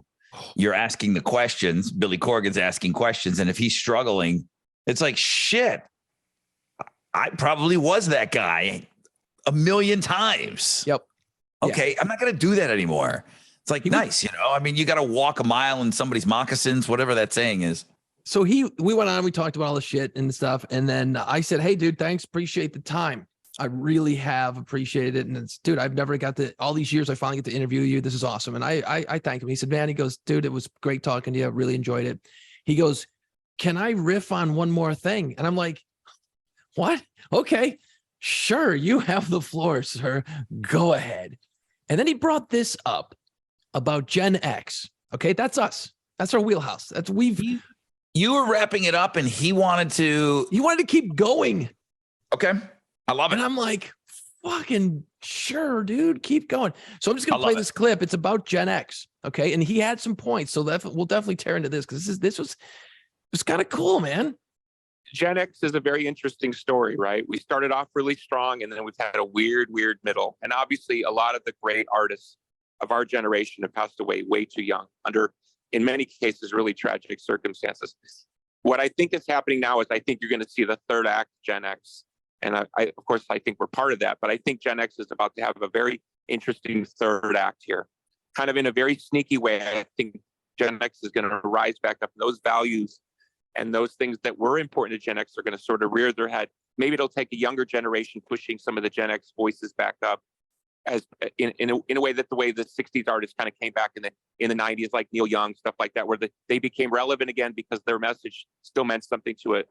you're asking the questions. Billy Corgan's asking questions. And if he's struggling, it's like, shit, I probably was that guy a million times. Yep. Okay. Yeah. I'm not going to do that anymore. It's like, nice. You know, I mean, you got to walk a mile in somebody's moccasins, whatever that saying is. So we went on, we talked about all the shit and stuff. And then I said, hey, dude, thanks. Appreciate the time. I really have appreciated it. And it's, dude, I've never got to all these years. I finally get to interview you. This is awesome. And I thank him. He said, man, he goes, dude, it was great talking to you. I really enjoyed it. He goes, can I riff on one more thing? And I'm like, what? Okay, sure. You have the floor, sir. Go ahead. And then he brought this up about Gen X. Okay, that's us. That's our wheelhouse. That's You were wrapping it up and he wanted to keep going. Okay. I love it. And I'm like, fucking sure, dude, keep going. So I'm just going to play this clip. It's about Gen X. Okay. And he had some points. So we'll definitely tear into this because this was kind of cool, man. Gen X is a very interesting story, right? We started off really strong and then we've had a weird middle. And obviously a lot of the great artists of our generation have passed away way too young under, in many cases, really tragic circumstances. What I think is happening now is I think you're going to see the third act Gen X. And I of course, I think we're part of that, but I think Gen X is about to have a very interesting third act here. Kind of in a very sneaky way, I think Gen X is going to rise back up. Those values and those things that were important to Gen X are going to sort of rear their head. Maybe it'll take a younger generation pushing some of the Gen X voices back up, as in a way that the way the 60s artists kind of came back in the 90s, like Neil Young, stuff like that, where they became relevant again because their message still meant something to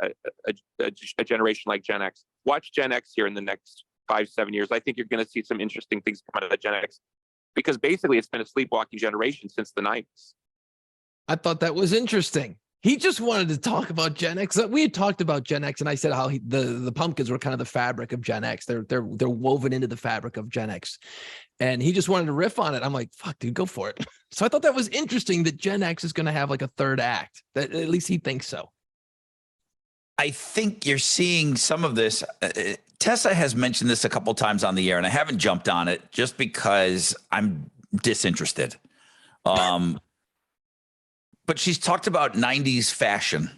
a generation like Gen X. Watch Gen X here in the next 5-7 years. I think you're going to see some interesting things come out of Gen X because basically it's been a sleepwalking generation since the 90s. I thought that was interesting. He just wanted to talk about Gen X. We had talked about Gen X, and I said how the pumpkins were kind of the fabric of Gen X. They're woven into the fabric of Gen X, and he just wanted to riff on it. I'm like, fuck, dude, go for it. So I thought that was interesting that Gen X is going to have like a third act. That at least he thinks so. I think you're seeing some of this. Tessa has mentioned this a couple times on the air, and I haven't jumped on it just because I'm disinterested. But she's talked about 90s fashion.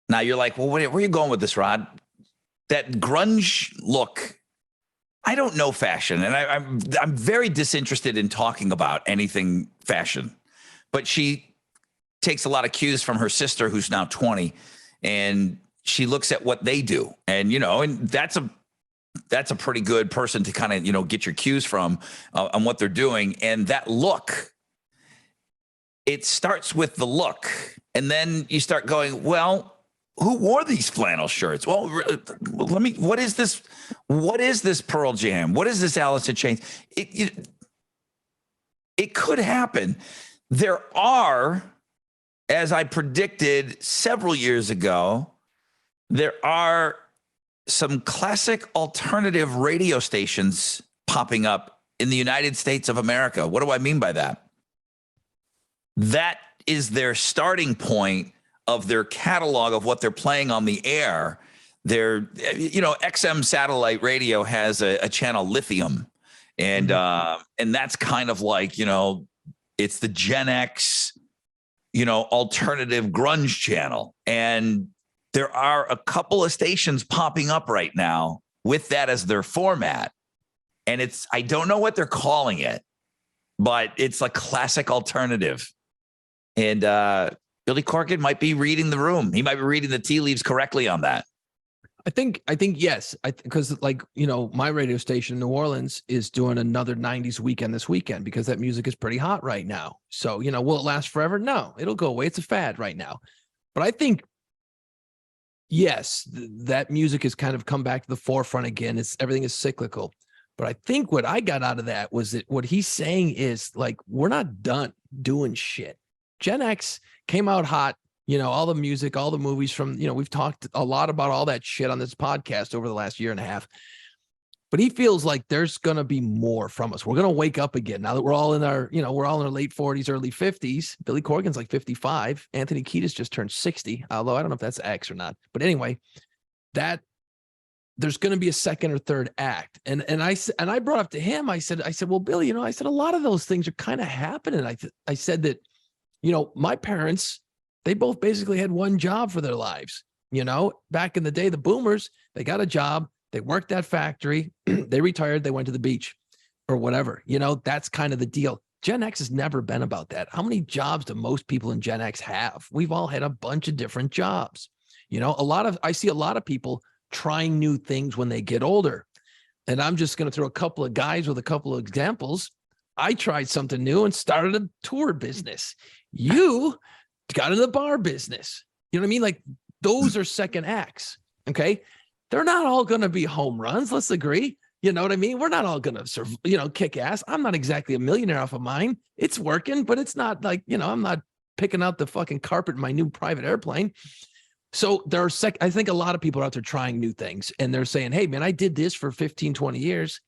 Now you're like, well, where are you going with this, Rod? That grunge look. I don't know fashion, and I'm very disinterested in talking about anything fashion. But she takes a lot of cues from her sister, who's now 20, and she looks at what they do, and and that's a pretty good person to kind of get your cues from on what they're doing, and that look. It starts with the look, and then you start going, well, who wore these flannel shirts? Well, what is this? What is this Pearl Jam? What is this Alice in Chains? It could happen. There are, as I predicted several years ago, there are some classic alternative radio stations popping up in the United States of America. What do I mean by that? That is their starting point of their catalog of what they're playing on the air. Their, XM satellite radio has a channel Lithium, and that's kind of like, it's the Gen X, alternative grunge channel. And there are a couple of stations popping up right now with that as their format. And I don't know what they're calling it, but it's like classic alternative. And Billy Corgan might be reading the room. He might be reading the tea leaves correctly on that. I think yes. Because my radio station in New Orleans is doing another 90s weekend this weekend because that music is pretty hot right now. So, will it last forever? No, it'll go away. It's a fad right now. But I think, yes, that music has kind of come back to the forefront again. Everything is cyclical. But I think what I got out of that was that what he's saying is like, we're not done doing shit. Gen X came out hot. All the music, all the movies from, we've talked a lot about all that shit on this podcast over the last year and a half. But he feels like there's going to be more from us. We're going to wake up again now that we're all in our, late 40s, early 50s. Billy Corgan's like 55. Anthony Kiedis just turned 60, although I don't know if that's X or not. But anyway, that there's going to be a second or third act. And I brought up to him, I said, well, Billy, a lot of those things are kind of happening. I said that, my parents, they both basically had one job for their lives. Back in the day, the boomers, they got a job, they worked that factory, they retired, they went to the beach or whatever. That's kind of the deal. Gen X has never been about that. How many jobs do most people in Gen X have? We've all had a bunch of different jobs. I see a lot of people trying new things when they get older. And I'm just going to throw a couple of guys with a couple of examples. I tried something new and started a tour business. You got in the bar business. You know what I mean? Like those are second acts. Okay. They're not all going to be home runs. Let's agree. You know what I mean? We're not all going to, kick ass. I'm not exactly a millionaire off of mine. It's working, but it's not like, I'm not picking out the fucking carpet in my new private airplane. So I think a lot of people are out there trying new things and they're saying, hey man, I did this for 15, 20 years.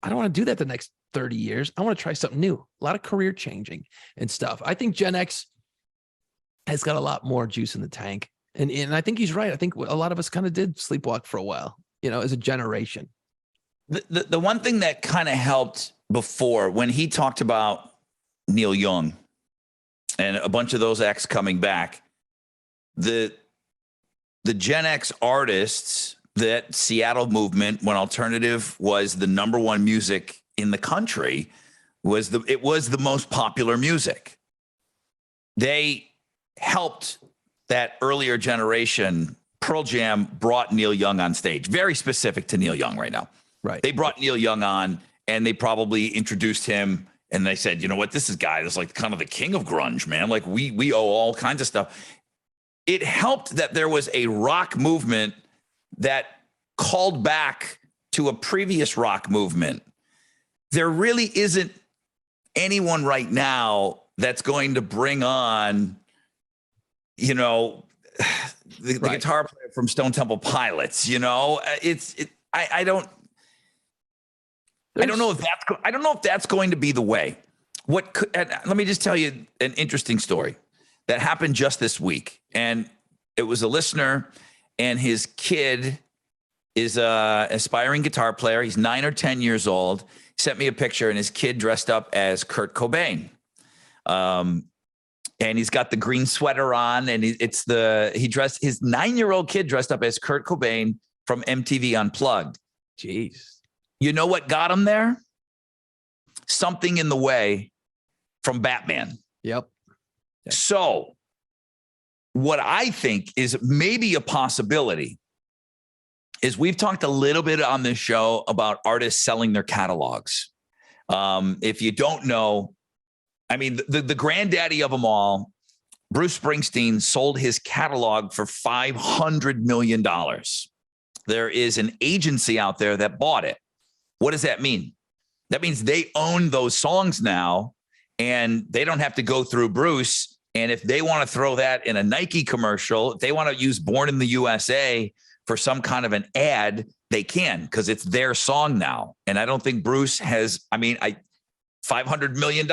I don't want to do that the next 30 years. I want to try something new. A lot of career changing and stuff. I think Gen X has got a lot more juice in the tank. And I think he's right. I think a lot of us kind of did sleepwalk for a while, as a generation. The one thing that kind of helped before when he talked about Neil Young and a bunch of those acts coming back, the Gen X artists, that Seattle movement, when alternative was the number one music in the country, it was the most popular music. They helped that earlier generation. Pearl Jam brought Neil Young on stage, very specific to Neil Young right now. Right. They brought Neil Young on and they probably introduced him and they said, you know what, this is guy that's like kind of the king of grunge, man. Like we owe all kinds of stuff. It helped that there was a rock movement that called back to a previous rock movement. There really isn't anyone right now that's going to bring on, the guitar player from Stone Temple Pilots. I don't know if that's going to be the way. Let me just tell you an interesting story that happened just this week. And it was a listener and his kid is a aspiring guitar player. He's 9 or 10 years old. He sent me a picture and his kid dressed up as Kurt Cobain. And he's got the green sweater on and his 9-year-old kid dressed up as Kurt Cobain from MTV Unplugged. Jeez. You know what got him there? Something in the Way from Batman. Yep. So what I think is maybe a possibility is we've talked a little bit on this show about artists selling their catalogs. If you don't know, I mean, the granddaddy of them all, Bruce Springsteen, sold his catalog for $500 million. There is an agency out there that bought it. What does that mean? That means they own those songs now and they don't have to go through Bruce. And if they want to throw that in a Nike commercial, if they want to use Born in the USA for some kind of an ad, they can, because it's their song now. And I don't think Bruce has, $500 million.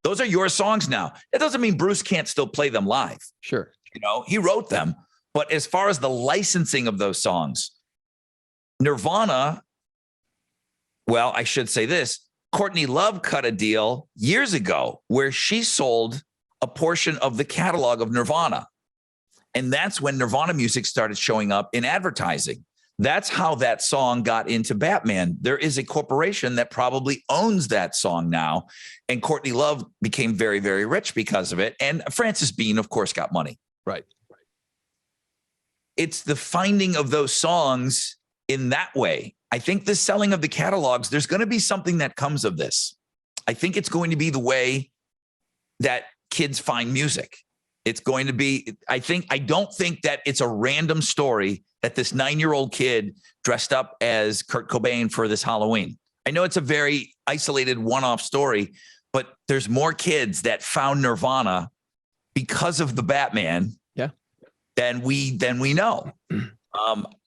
Those are your songs now. It doesn't mean Bruce can't still play them live. Sure. He wrote them. But as far as the licensing of those songs, Nirvana, well, I should say this, Courtney Love cut a deal years ago where she sold a portion of the catalog of Nirvana. And that's when Nirvana music started showing up in advertising. That's how that song got into Batman. There is a corporation that probably owns that song now. And Courtney Love became very, very rich because of it. And Frances Bean, of course, got money. Right. It's the finding of those songs in that way. I think the selling of the catalogs, there's going to be something that comes of this. I think it's going to be the way that kids find music. It's going to be, I don't think that it's a random story that this 9-year-old kid dressed up as Kurt Cobain for this Halloween. I know it's a very isolated one-off story, but there's more kids that found Nirvana because of the Batman than we know.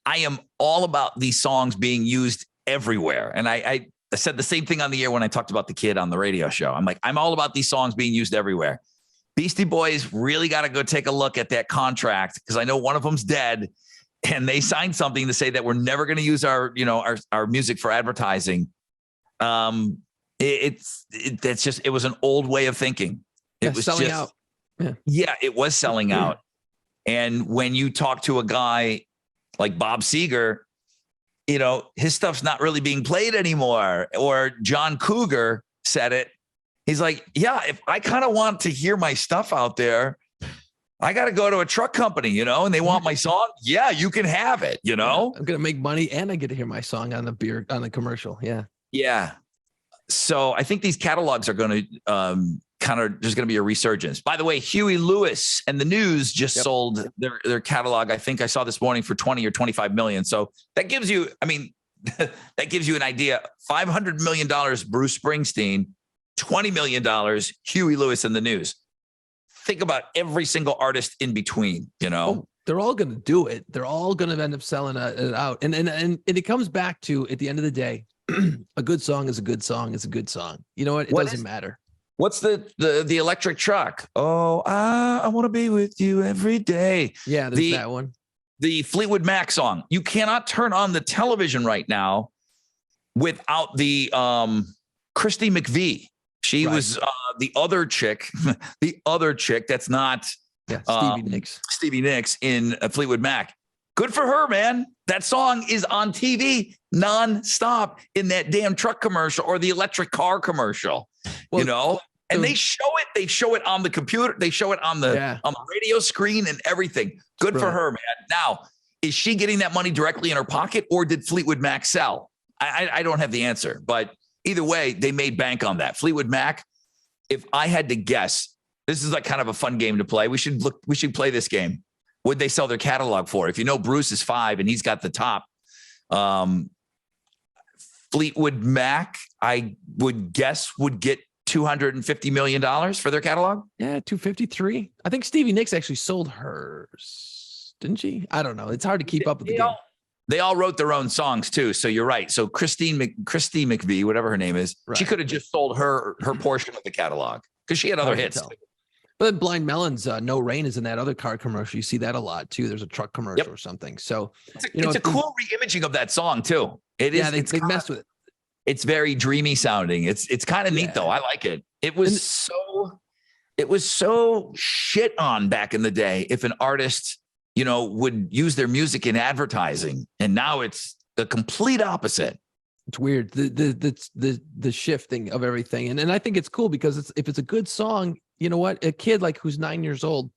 I am all about these songs being used everywhere. And I said the same thing on the air when I talked about the kid on the radio show. I'm all about these songs being used everywhere. Beastie Boys really got to go take a look at that contract, because I know one of them's dead, and they signed something to say that we're never going to use our music for advertising. It was an old way of thinking. It was selling out. Yeah, it was selling out. And when you talk to a guy like Bob Seger, his stuff's not really being played anymore. Or John Cougar said it. He's like, yeah, if I kind of want to hear my stuff out there, I got to go to a truck company, and they want my song. Yeah, you can have it, I'm going to make money and I get to hear my song on the commercial. Yeah. Yeah. So I think these catalogs are going to there's going to be a resurgence. By the way, Huey Lewis and the News just sold their catalog. I think I saw this morning for 20 or 25 million. So that gives you, that gives you an idea. $500 million, Bruce Springsteen, $20 million, Huey Lewis and the News. Think about every single artist in between, Oh, they're all going to do it. They're all going to end up selling it out. And it comes back to, at the end of the day, a good song is a good song is a good song. You know what? It doesn't matter. What's the electric truck? Oh, I want to be with you every day. Yeah, there's that one. The Fleetwood Mac song. You cannot turn on the television right now without the Christy McVie. She was the other chick that's not Stevie Nicks in Fleetwood Mac. Good for her, man. That song is on TV nonstop in that damn truck commercial or the electric car commercial. Well, and they show it. They show it on the computer. They show it on the radio screen and everything. Good for her, man. Now, is she getting that money directly in her pocket, or did Fleetwood Mac sell? I don't have the answer, but either way, they made bank on that. Fleetwood Mac, if I had to guess, this is like kind of a fun game to play. We should play this game. Would they sell their catalog for? If Bruce is 5 and he's got the top, Fleetwood Mac, I would guess, would get $250 million for their catalog. Yeah, 253. I think Stevie Nicks actually sold hers, didn't she? I don't know. It's hard to keep up with the game. They all wrote their own songs too. So you're right. So Christy McVie, whatever her name is, she could have just sold her portion of the catalog because she had other hits. But Blind Melon's No Rain is in that other car commercial. You see that a lot too. There's a truck commercial or something. So it's a cool re-imaging of that song too. It is. Yeah, they messed with it. It's very dreamy sounding. It's kind of neat though. I like it. It was so shit on back in the day if an artist, would use their music in advertising, and now it's the complete opposite. It's weird. The shifting of everything. And I think it's cool because if it's a good song, you know what? A kid who's 9 years old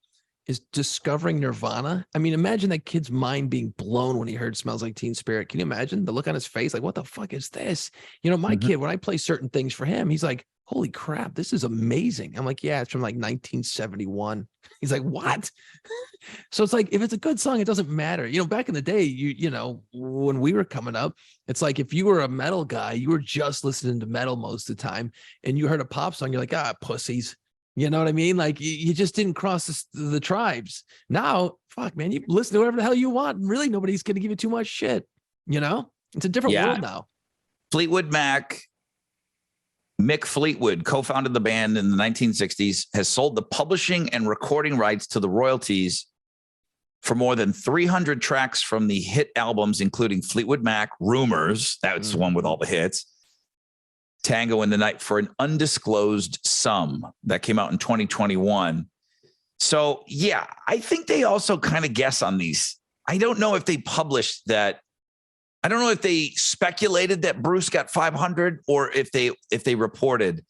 is discovering Nirvana. I mean, imagine that kid's mind being blown when he heard Smells Like Teen Spirit. Can you imagine the look on his face? Like, what the fuck is this? My kid, when I play certain things for him, he's like, holy crap, this is amazing. I'm like, yeah, it's from 1971. He's like, what? So it's like, if it's a good song, it doesn't matter. Back in the day, when we were coming up, it's like, if you were a metal guy, you were just listening to metal most of the time, and you heard a pop song, you're like, pussies. You know what I mean? Like you just didn't cross the tribes. Now, fuck, man, you listen to whatever the hell you want. Really, nobody's going to give you too much shit. You know, it's a different world now. Fleetwood Mac, Mick Fleetwood co-founded the band in the 1960s, has sold the publishing and recording rights to the royalties for more than 300 tracks from the hit albums, including Fleetwood Mac, Rumors, that's the one with all the hits, Tango in the Night, for an undisclosed sum that came out in 2021. So, yeah, I think they also kind of guess on these. I don't know if they published that. I don't know if they speculated that Bruce got 500 or if they reported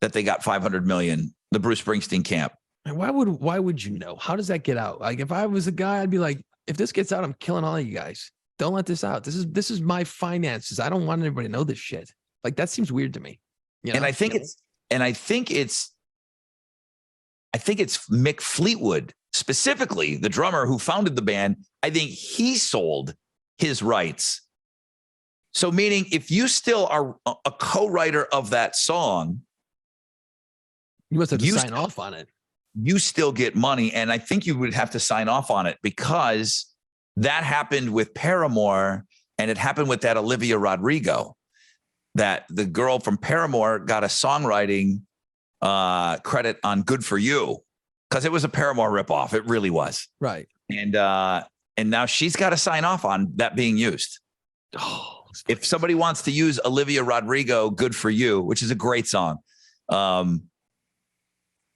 that they got 500 million, the Bruce Springsteen camp. And why would you know? How does that get out? Like if I was a guy, I'd be like, if this gets out, I'm killing all of you guys. Don't let this out. This is my finances. I don't want anybody to know this shit. Like that seems weird to me. You know? And I think it's Mick Fleetwood, specifically the drummer who founded the band. I think he sold his rights. So meaning if you still are a co-writer of that song, you must have to sign off on it. You still get money. And I think you would have to sign off on it because that happened with Paramore and it happened with that Olivia Rodrigo, that the girl from Paramore got a songwriting credit on Good For You because it was a Paramore ripoff. It really was. Right. And now she's got to sign off on that being used. Oh, if somebody wants to use Olivia Rodrigo, Good For You, which is a great song.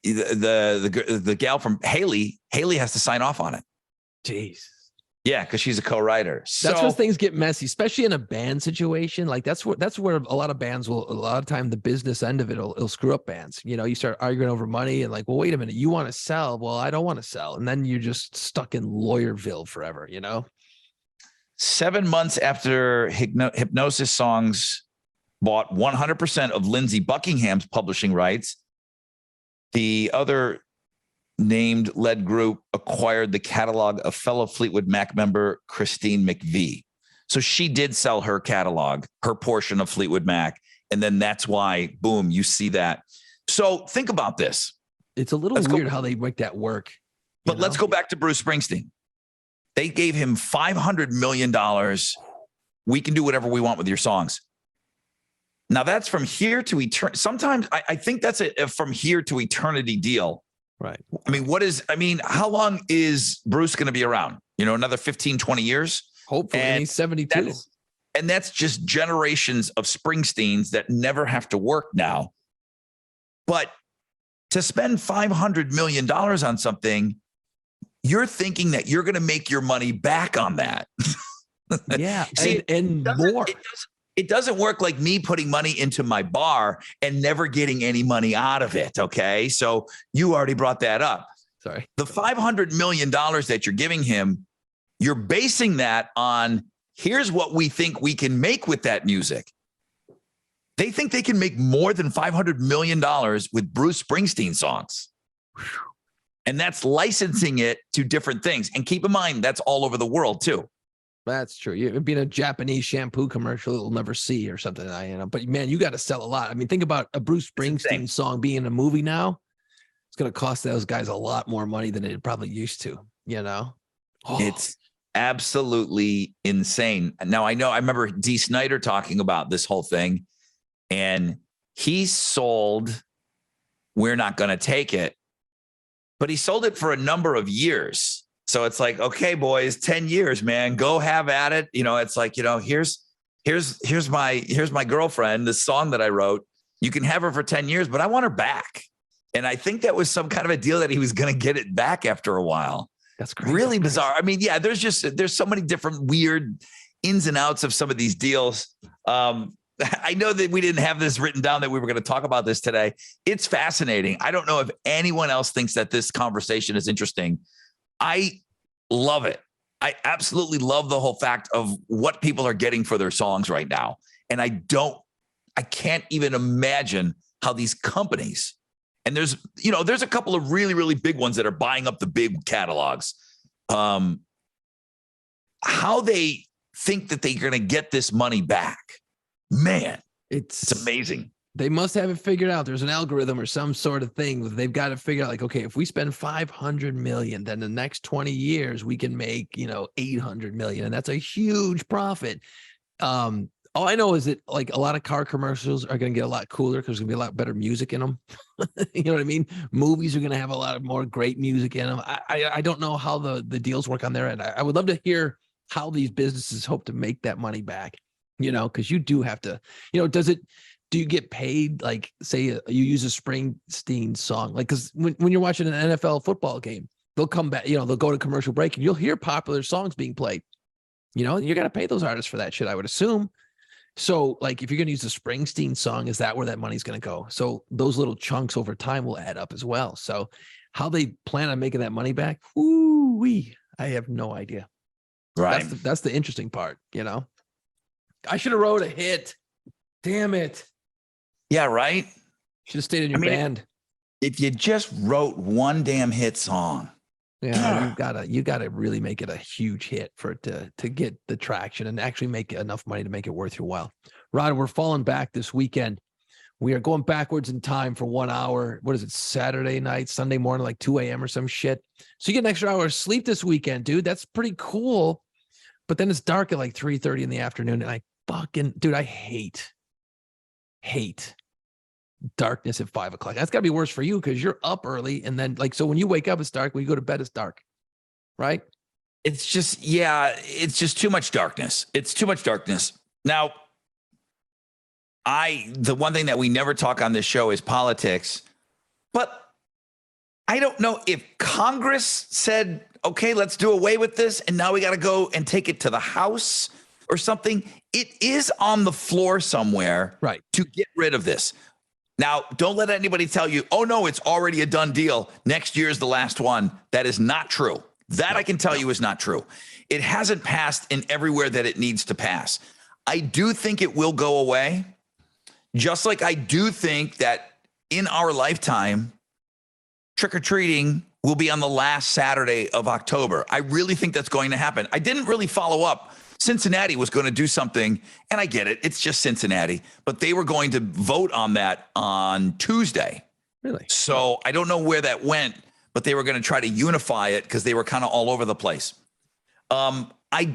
The gal from Haley has to sign off on it. Jeez. Yeah, because she's a co-writer. That's where things get messy, especially in a band situation. Like that's where a lot of bands will, a lot of time the business end of it'll screw up bands. You know, you start arguing over money and like, well, wait a minute, you want to sell? Well, I don't want to sell. And then you're just stuck in Lawyerville forever, you know? 7 months after Hypnosis Songs bought 100% of Lindsey Buckingham's publishing rights, the other named lead group acquired the catalog of fellow Fleetwood Mac member Christine McVie. So she did sell her catalog, her portion of Fleetwood Mac. And then that's why, boom, you see that. So think about this. It's a little weird how they make that work. But let's go back to Bruce Springsteen. They gave him $500 million. We can do whatever we want with your songs. Now that's from here to eternity. Sometimes I think that's a from here to eternity deal. Right. I mean, how long is Bruce going to be around? You know, another 15, 20 years? Hopefully. And he's 72. And that's just generations of Springsteens that never have to work now. But to spend $500 million on something, you're thinking that you're going to make your money back on that. Yeah. See, and more. It doesn't work like me putting money into my bar and never getting any money out of it. Okay. So you already brought that up. Sorry. The $500 million that you're giving him, you're basing that on here's what we think we can make with that music. They think they can make more than $500 million with Bruce Springsteen songs. And that's licensing it to different things. And keep in mind, that's all over the world too. That's true. You'd be in a Japanese shampoo commercial you'll never see or something. But man, you got to sell a lot. I mean, think about a Bruce Springsteen song being in a movie now. It's going to cost those guys a lot more money than it probably used to, you know? Oh. It's absolutely insane. Now, I remember Dee Snider talking about this whole thing, and he sold We're Not Gonna Take It, but he sold it for a number of years. So it's like, okay, boys, 10 years, man, go have at it. You know, it's like, you know, here's my girlfriend, the song that I wrote. You can have her for 10 years, but I want her back. And I think that was some kind of a deal that he was going to get it back after a while. That's crazy. Really bizarre. I mean, yeah, there's so many different weird ins and outs of some of these deals. I know that we didn't have this written down that we were going to talk about this today. It's fascinating. I don't know if anyone else thinks that this conversation is interesting. I love it. I absolutely love the whole fact of what people are getting for their songs right now. And I can't even imagine how these companies, and there's a couple of really, really big ones that are buying up the big catalogs, how they think that they're going to get this money back. Man, it's amazing. They must have it figured out. There's an algorithm or some sort of thing that they've got to figure out. Like, okay, if we spend 500 million, then the next 20 years we can make 800 million, and that's a huge profit. All I know is that like a lot of car commercials are going to get a lot cooler because there's going to be a lot better music in them. You know what I mean? Movies are going to have a lot of more great music in them. I don't know how the deals work on their end. I would love to hear how these businesses hope to make that money back, because you do have to, do you get paid? Like say you use a Springsteen song, like, cause when you're watching an NFL football game, they'll come back, they'll go to commercial break and you'll hear popular songs being played, and you're going to pay those artists for that shit, I would assume. So like, if you're going to use the Springsteen song, is that where that money's going to go? So those little chunks over time will add up as well. So how they plan on making that money back? Ooh-wee, I have no idea. Right. That's the interesting part, I should have wrote a hit. Damn it. Yeah, right. Should have stayed in your band. If you just wrote one damn hit song. Yeah, you gotta really make it a huge hit for it to get the traction and actually make enough money to make it worth your while. Rod, we're falling back this weekend. We are going backwards in time for 1 hour. What is it? Saturday night, Sunday morning, like 2 a.m. or some shit. So you get an extra hour of sleep this weekend, dude. That's pretty cool. But then it's dark at like 3:30 in the afternoon. And I hate darkness at 5 o'clock. That's gotta be worse for you because you're up early. And then so when you wake up, it's dark. When you go to bed, it's dark. Right? It's just too much darkness. It's too much darkness. Now, the one thing that we never talk on this show is politics, but I don't know if Congress said, okay, let's do away with this. And now we got to go and take it to the House or something. It is on the floor somewhere, right, to get rid of this. Now, don't let anybody tell you, oh no, it's already a done deal. Next year is the last one. That is not true. That I can tell you is not true. It hasn't passed in everywhere that it needs to pass. I do think it will go away. Just like I do think that in our lifetime, trick-or-treating will be on the last Saturday of October. I really think that's going to happen. I didn't really follow up. Cincinnati was going to do something, and I get it. It's just Cincinnati. But they were going to vote on that on Tuesday. Really? So I don't know where that went, but they were going to try to unify it because they were kind of all over the place. I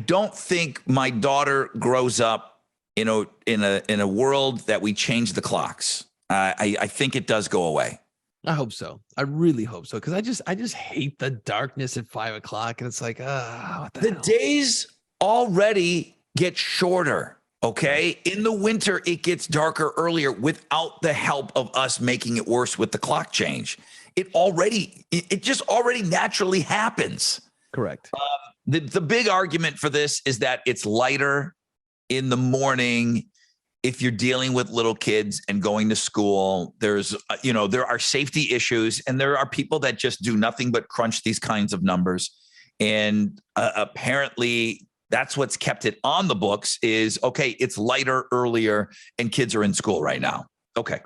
don't think my daughter grows up in a world that we change the clocks. I think it does go away. I hope so. I really hope so. Because I just hate the darkness at 5 o'clock. And it's like, what the hell? Days already get shorter. Okay. In the winter, it gets darker earlier without the help of us making it worse with the clock change. It just already naturally happens. Correct. The big argument for this is that it's lighter in the morning. If you're dealing with little kids and going to school, there are safety issues, and there are people that just do nothing but crunch these kinds of numbers. And apparently that's what's kept it on the books is, okay, it's lighter earlier and kids are in school right now. Okay.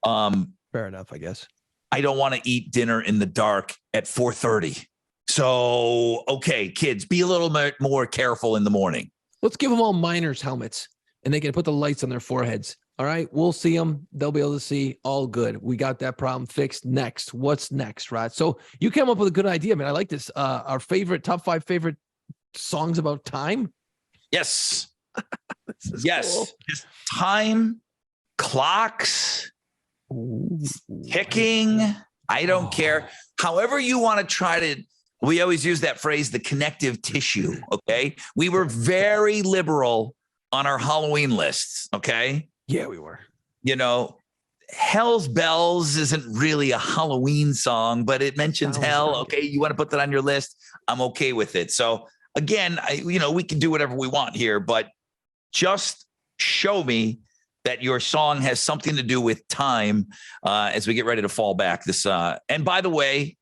Fair enough, I guess. I don't want to eat dinner in the dark at 4:30. So, okay, kids, be a little bit more careful in the morning. Let's give them all miners helmets. And they can put the lights on their foreheads. All right, we'll see them. They'll be able to see. All good. We got that problem fixed. Next, what's next, Rod? So you came up with a good idea, man. I like this. Our top 5 favorite songs about time. Yes. Yes. Cool. Just time, clocks, ticking. I don't care. However you want to try to. We always use that phrase, the connective tissue. Okay, we were very liberal on our Halloween lists, okay? Yeah, we were. Hell's Bells isn't really a Halloween song, but it mentions hell. Okay, you want to put that on your list? I'm okay with it. So again, we can do whatever we want here, but just show me that your song has something to do with time as we get ready to fall back. And by the way,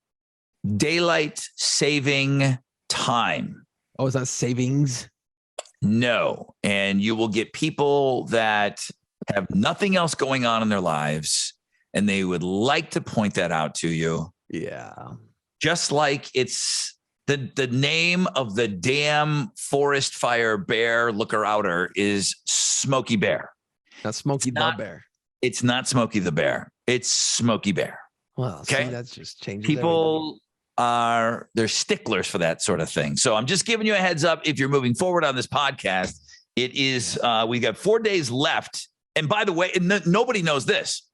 daylight saving time. Oh, is that savings? No. And you will get people that have nothing else going on in their lives, and they would like to point that out to you. Yeah. Just like it's the name of the damn forest fire bear looker outer is Smokey Bear. Not Smokey the not- Bear. It's not Smokey the Bear. It's Smokey Bear. Well, Okay. see, that's just changes People they're sticklers for that sort of thing. So I'm just giving you a heads up. If you're moving forward on this podcast, it is, we got 4 days left. And by the way, nobody knows this.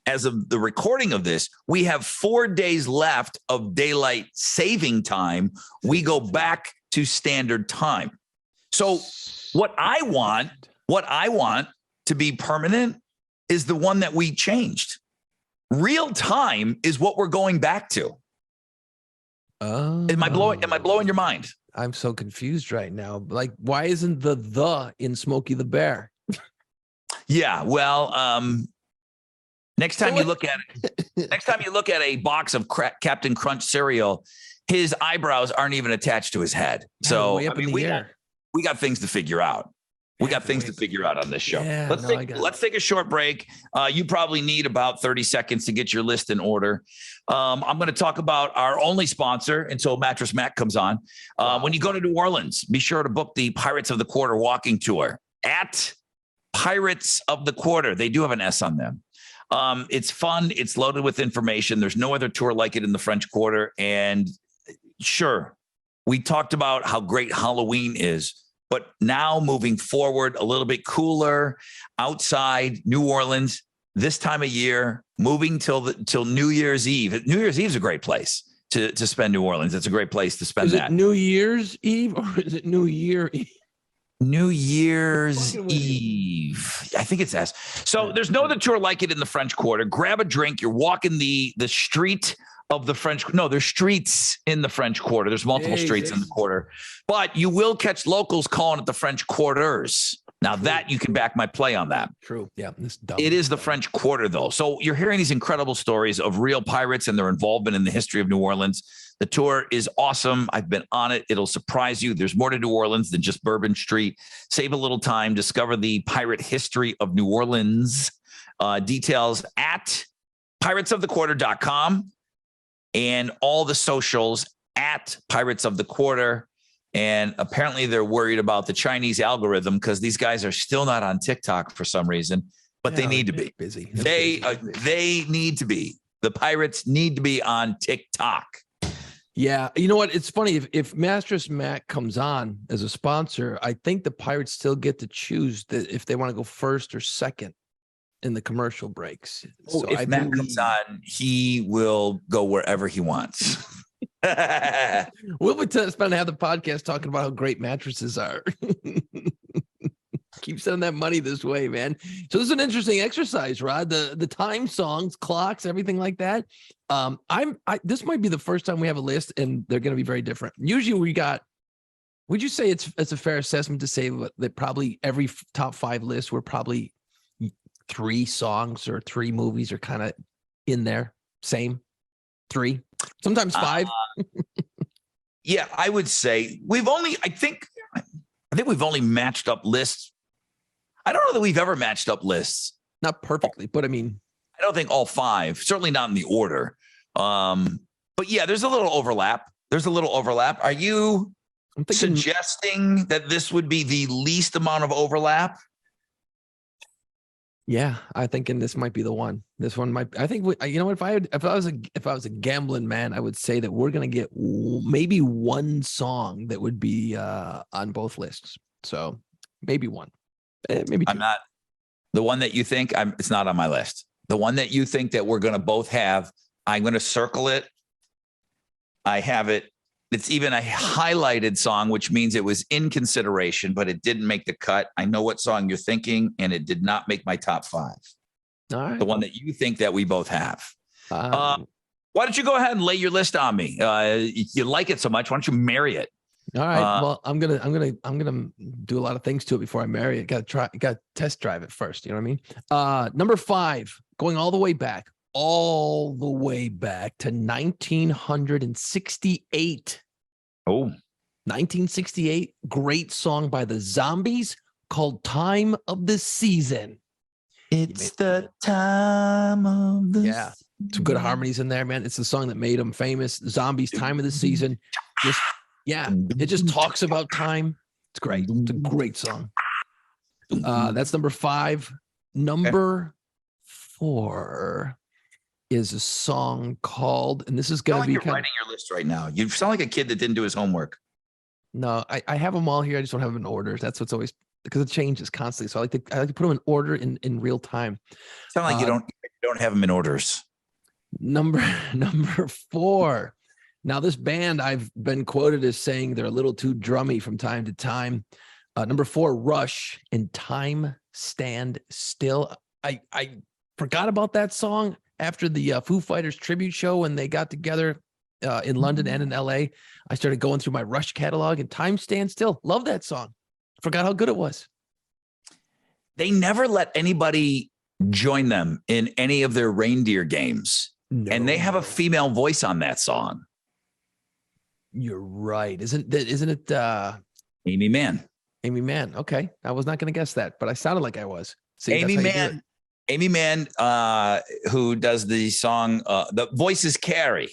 As of the recording of this, we have 4 days left of daylight saving time. We go back to standard time. So what I want to be permanent is the one that we changed. Real time is what we're going back to. Oh. Am I blowing your mind? I'm so confused right now. Like, why isn't the in Smokey the Bear? Yeah, well, next time you look at a box of Captain Crunch cereal, his eyebrows aren't even attached to his head. So way up in the air. We got things to figure out. We got things to figure out on this show. Yeah, let's take a short break. You probably need about 30 seconds to get your list in order. I'm going to talk about our only sponsor until Mattress Mac comes on. When you go to New Orleans, be sure to book the Pirates of the Quarter walking tour at Pirates of the Quarter. They do have an S on them. It's fun. It's loaded with information. There's no other tour like it in the French Quarter. And sure, we talked about how great Halloween is. But now moving forward, a little bit cooler outside New Orleans this time of year, moving till New Year's Eve. New Year's Eve is a great place to spend New Orleans. It's a great place to spend that. Is it New Year's Eve or is it New Year Eve? New Year's Eve. I think it's S. So there's no other tour like it in the French Quarter. Grab a drink. You're walking the street of the French. No, there's streets in the French Quarter. There's multiple streets in the quarter, but you will catch locals calling it the French Quarters. Now that you can back my play on that. True. Yeah. It is the French Quarter though. So you're hearing these incredible stories of real pirates and their involvement in the history of New Orleans. The tour is awesome. I've been on it. It'll surprise you. There's more to New Orleans than just Bourbon Street. Save a little time. Discover the pirate history of New Orleans. Details at piratesofthequarter.com. And all the socials at Pirates of the Quarter. And apparently they're worried about the Chinese algorithm because these guys are still not on TikTok for some reason, but they need to be. Busy. They need to be. The Pirates need to be on TikTok. Yeah. You know what? It's funny. If Mattress Mac comes on as a sponsor, I think the Pirates still get to choose if they want to go first or second in the commercial breaks. So if Matt comes on, he will go wherever he wants. We'll be spending half the podcast talking about how great mattresses are. Keep sending that money this way, man. So this is an interesting exercise, Rod. The time, songs, clocks, everything like that. This might be the first time we have a list, and they're going to be very different. Usually, would you say it's a fair assessment to say that probably every top 5 list we're probably 3 songs or 3 movies are kind of in there, same 3, sometimes 5. Yeah, I would say I think we've only matched up lists. I don't know that we've ever matched up lists. Not perfectly, but I mean, I don't think all 5, certainly not in the order. But yeah, there's a little overlap. Are you suggesting that this would be the least amount of overlap? Yeah, I think this might be the one. This one might. I think you know what? If I was a gambling man, I would say that we're gonna get maybe one song that would be on both lists. So maybe one, maybe 2. I'm not the one that you think. It's not on my list. The one that you think that we're gonna both have. I'm gonna circle it. I have it. It's even a highlighted song, which means it was in consideration, but it didn't make the cut. I know what song you're thinking, and it did not make my top 5. All right. The one that you think that we both have. Why don't you go ahead and lay your list on me? You like it so much. Why don't you marry it? All right. Well, I'm gonna do a lot of things to it before I marry it. Got to test drive it first. You know what I mean? Number 5, going all the way back to 1968. Oh, 1968. Great song by the Zombies called "Time of the Season." It's the time of the season. Some good harmonies in there, man. It's the song that made them famous. Zombies, "Time of the Season." It just talks about time. It's great. It's a great song. That's number 5. Number 4 is a song called, and this is going to be you're writing your list right now. You sound like a kid that didn't do his homework. No, I have them all here. I just don't have them in order. That's what's always, because it changes constantly. So I like to put them in order in real time. Sound like you don't have them in orders. Number 4. Now, this band, I've been quoted as saying they're a little too drummy from time to time. Number 4, Rush, and Time Stand Still. I forgot about that song after the Foo Fighters tribute show when they got together in London and in LA. I started going through my Rush catalog, and Time Stand Still. Love that song. Forgot how good it was. They never let anybody join them in any of their reindeer games. No. And they have a female voice on that song. You're right. Isn't it Amy Mann. Amy Mann? Okay. I was not going to guess that, but I sounded like I was. See, Amy Mann, who does the song, the voices carry.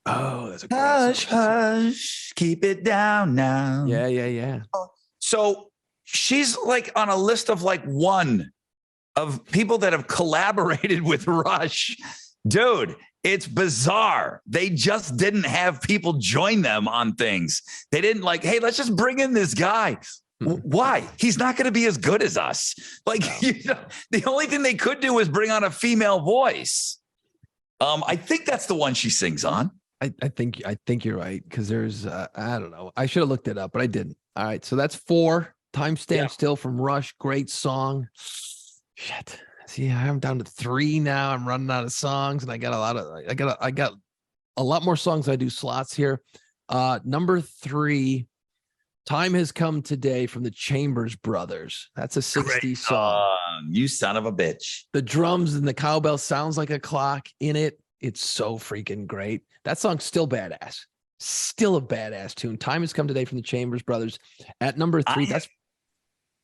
Oh, that's a great Hush, song. hush, keep it down now. Yeah. So she's like on a list of like one of people that have collaborated with Rush. Dude, it's bizarre. They just didn't have people join them on things. They didn't like, hey, let's just bring in this guy. Why? He's not going to be as good as us. Like, the only thing they could do is bring on a female voice. I think that's the one she sings on. I think you're right, because there's I don't know. I should have looked it up, but I didn't. All right, so that's 4. Time Stand Still from Rush. Great song. Shit. See, I'm down to 3 now. I'm running out of songs, and I got a lot more songs. I do slots here. Number 3, Time Has Come Today from the Chambers Brothers. That's a 60s song. You son of a bitch. The drums and the cowbell sounds like a clock in it. It's so freaking great. That song's still badass. Still a badass tune. Time Has Come Today from the Chambers Brothers. At number 3,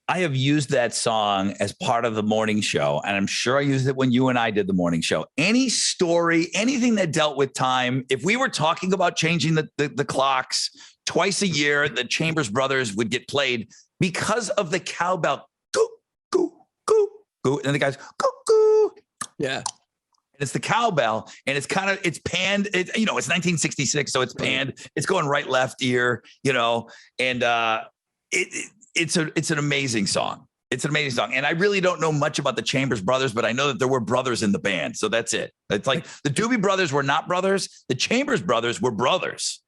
I have used that song as part of the morning show, and I'm sure I used it when you and I did the morning show. Any story, anything that dealt with time, if we were talking about changing the clocks twice a year, the Chambers Brothers would get played because of the cowbell. Goo, goo, goo, goo. And the guys, goo, goo. Yeah. And it's the cowbell, and it's panned. It's 1966, so it's panned. It's going right, left ear, and it's an amazing song. It's an amazing song. And I really don't know much about the Chambers Brothers, but I know that there were brothers in the band. So that's it. It's like the Doobie Brothers were not brothers. The Chambers Brothers were brothers.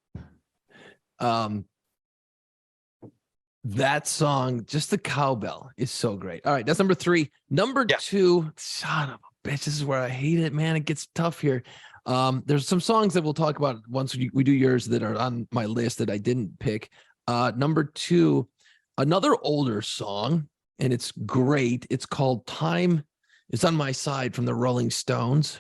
That song, just the cowbell, is so great. All right, that's number 3. Number 2, son of a bitch. This is where I hate it, man. It gets tough here. There's some songs that we'll talk about once we do yours that are on my list that I didn't pick. Number 2, another older song, and it's great. It's called Time Is on My Side from the Rolling Stones.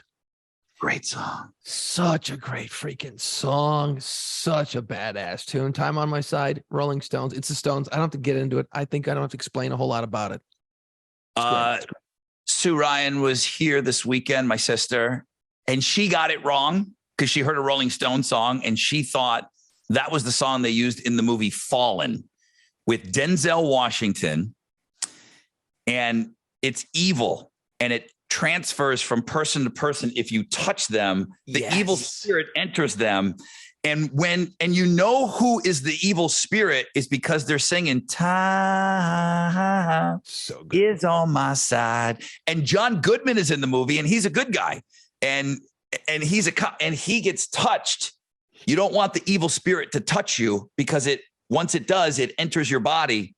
Great song. Such a great freaking song. Such a badass tune. Time on My Side, Rolling Stones. It's the Stones. I don't have to get into it. I think I don't have to explain a whole lot about it. It's great. Sue Ryan was here this weekend, my sister, and she got it wrong because she heard a Rolling Stone song and she thought that was the song they used in the movie Fallen with Denzel Washington. And it's evil, and it transfers from person to person. If you touch them, the evil spirit enters them. And you know who is the evil spirit is because they're singing time is on my side. And John Goodman is in the movie, and he's a good guy. And he's and he gets touched. You don't want the evil spirit to touch you because once it does, it enters your body.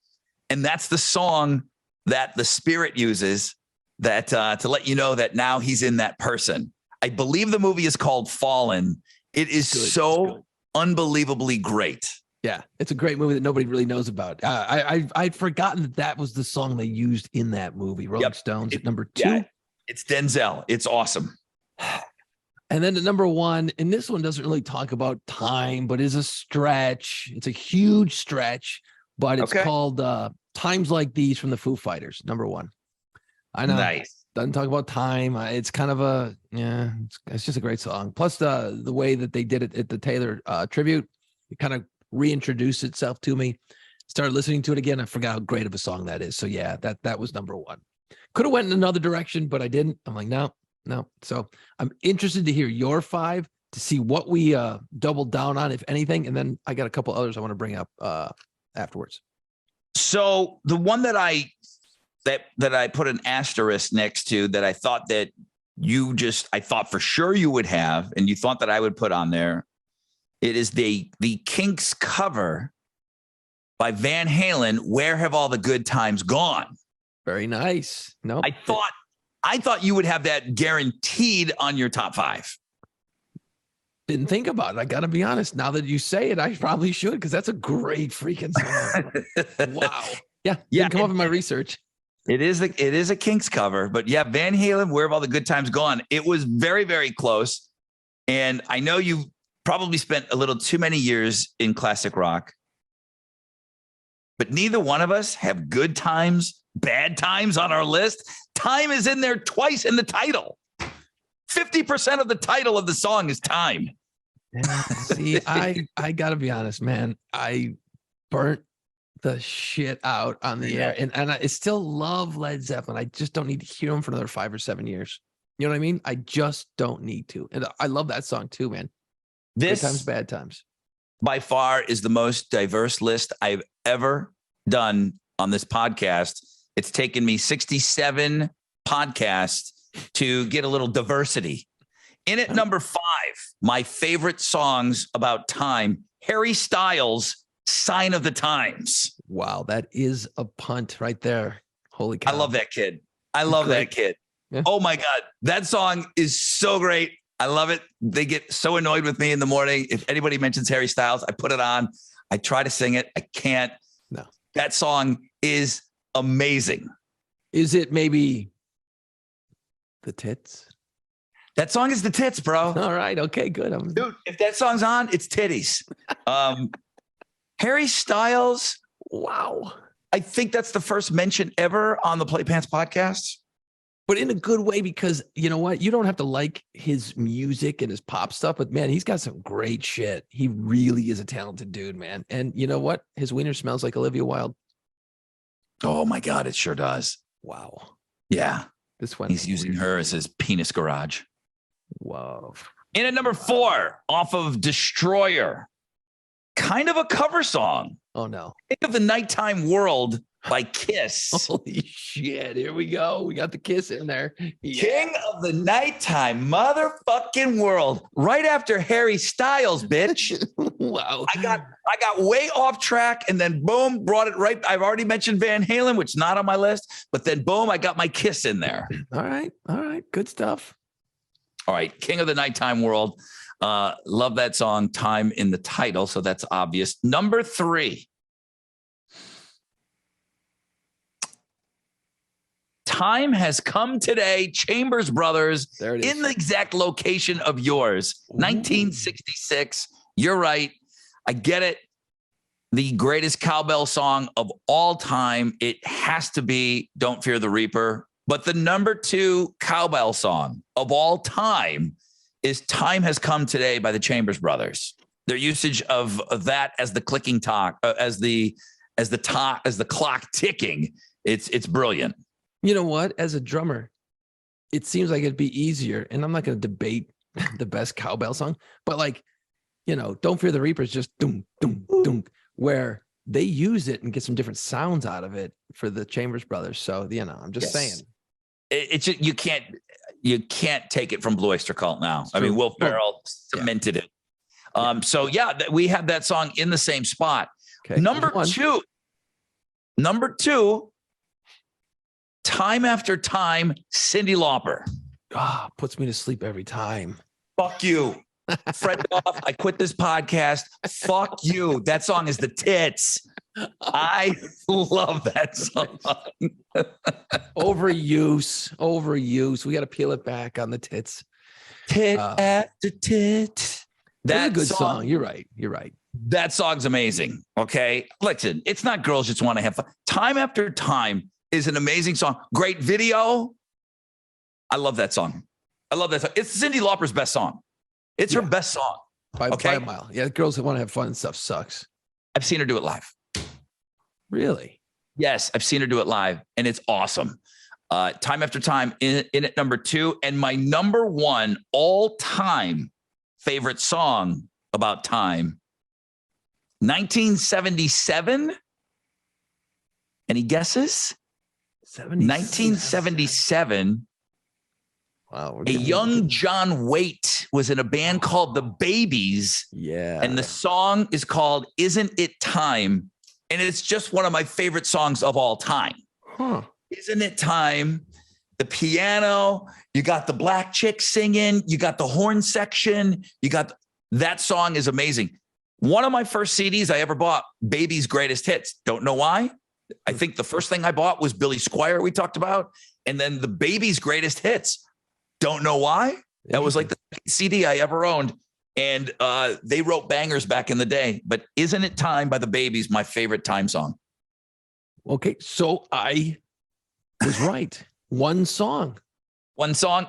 And that's the song that the spirit uses that to let you know that now he's in that person. I believe the movie is called Fallen. It is so unbelievably great. Yeah, it's a great movie that nobody really knows about. I'd forgotten that was the song they used in that movie. Rolling Stones at number 2. Yeah, it's Denzel. It's awesome. And then at number 1, and this one doesn't really talk about time, but is a stretch. It's a huge stretch, but it's called Times Like These from the Foo Fighters, number 1. I know. Nice. Doesn't talk about time. It's kind of it's just a great song. Plus the way that they did it at the Taylor tribute, it kind of reintroduced itself to me. Started listening to it again. I forgot how great of a song that is. So yeah, that was number 1. Could have went in another direction, but I didn't. I'm like, no. So I'm interested to hear your 5 to see what we doubled down on, if anything. And then I got a couple others I want to bring up afterwards. So the one that I put an asterisk next to, that I thought that I thought for sure you would have, and you thought that I would put on there, it is the Kinks cover by Van Halen, "Where Have All the Good Times Gone?" Very nice. No, I thought you would have that guaranteed on your top 5. didn't think about it. I got to be honest. Now that you say it, I probably should, because that's a great freaking song. Wow. Yeah. Didn't come up in my research. It is a Kinks cover, but yeah, Van Halen, "Where Have All the Good Times Gone?" It was very, very close. And I know you probably spent a little too many years in classic rock, but neither one of us have good times, bad times on our list. Time is in there twice in the title. 50% of the title of the song is time. Yeah, see, I got to be honest, man. I burnt the shit out on the air, and I still love Led Zeppelin. I just don't need to hear them for another 5 or 7 years. You know what I mean? I just don't need to. And I love that song too, man. This, good times, bad times, by far is the most diverse list I've ever done on this podcast. It's taken me 67 podcasts to get a little diversity. In at number 5, my favorite songs about time, Harry Styles, "Sign of the Times." Wow, that is a punt right there. Holy cow. I love that kid. I love that kid. Yeah. Oh my God. That song is so great. I love it. They get so annoyed with me in the morning. If anybody mentions Harry Styles, I put it on. I try to sing it. I can't. No. That song is amazing. Is it maybe the tits? That song is the tits, bro. All right. Okay, good. Dude, if that song's on, it's titties. Harry Styles. Wow. I think that's the first mention ever on the Play Pants podcast. But in a good way, because you know what? You don't have to like his music and his pop stuff, but man, he's got some great shit. He really is a talented dude, man. And you know what? His wiener smells like Olivia Wilde. Oh my God, it sure does. Wow. Yeah. This one. He's using her as his penis garage. Whoa. In at number 4, off of Destroyer, kind of a cover song. Oh no. Think of the Nighttime World by Kiss. Holy shit. Here we go. We got the Kiss in there. Yeah. King of the Nighttime motherfucking world. Right after Harry Styles, bitch. Wow. I got way off track, and then boom, brought it right. I've already mentioned Van Halen, which is not on my list, but then boom, I got my Kiss in there. All right. Good stuff. All right. King of the Nighttime World. Love that song, Time in the title. So that's obvious. Number 3. Time Has Come Today, Chambers Brothers, There it is. in the exact location of yours. Ooh. 1966. You're right. I get it. The greatest cowbell song of all time. It has to be Don't Fear the Reaper. But the number 2 cowbell song of all time is Time Has Come Today by the Chambers Brothers. Their usage of that as the clicking talk, as the clock ticking. It's brilliant. You know what? As a drummer, it seems like it'd be easier. And I'm not going to debate the best cowbell song, but like, you know, Don't Fear the Reaper is just doom, doom, doom, where they use it and get some different sounds out of it for the Chambers Brothers. So, you know, I'm just saying. It's just, you can't take it from Blue Oyster Cult now. I mean, Will Ferrell cemented it. So yeah, we have that song in the same spot. Okay. Number two, Time After Time, Cyndi Lauper. Puts me to sleep every time. Fuck you. Fred off. I quit this podcast. Fuck you. That song is the tits. I love that song. Overuse. We got to peel it back on the tits. Tit after tit. That's a good song. You're right. That song's amazing. Okay. Listen, it's not Girls Just Want to Have Fun. Time After Time is an amazing song. Great video. I love that song. It's Cyndi Lauper's best song. It's her best song. By a mile. Yeah, Girls That Want to Have Fun and stuff sucks. I've seen her do it live. Really? Yes, I've seen her do it live, and it's awesome. Time After Time in at number 2. And my number 1 all-time favorite song about time, 1977. Any guesses? 1977. Wow. A young John Waite was in a band called The Babies. Yeah. And the song is called Isn't It Time? And it's just one of my favorite songs of all time. Huh. Isn't it time? The piano, you got the black chick singing, you got the horn section, that song is amazing. One of my first CDs I ever bought, Baby's Greatest Hits. Don't know why. I think the first thing I bought was Billy Squier, we talked about, and then the Baby's Greatest Hits. Don't know why. That was like the CD I ever owned. And they wrote bangers back in the day. But Isn't It Time by the Babies, my favorite time song. Okay, so I was right. One song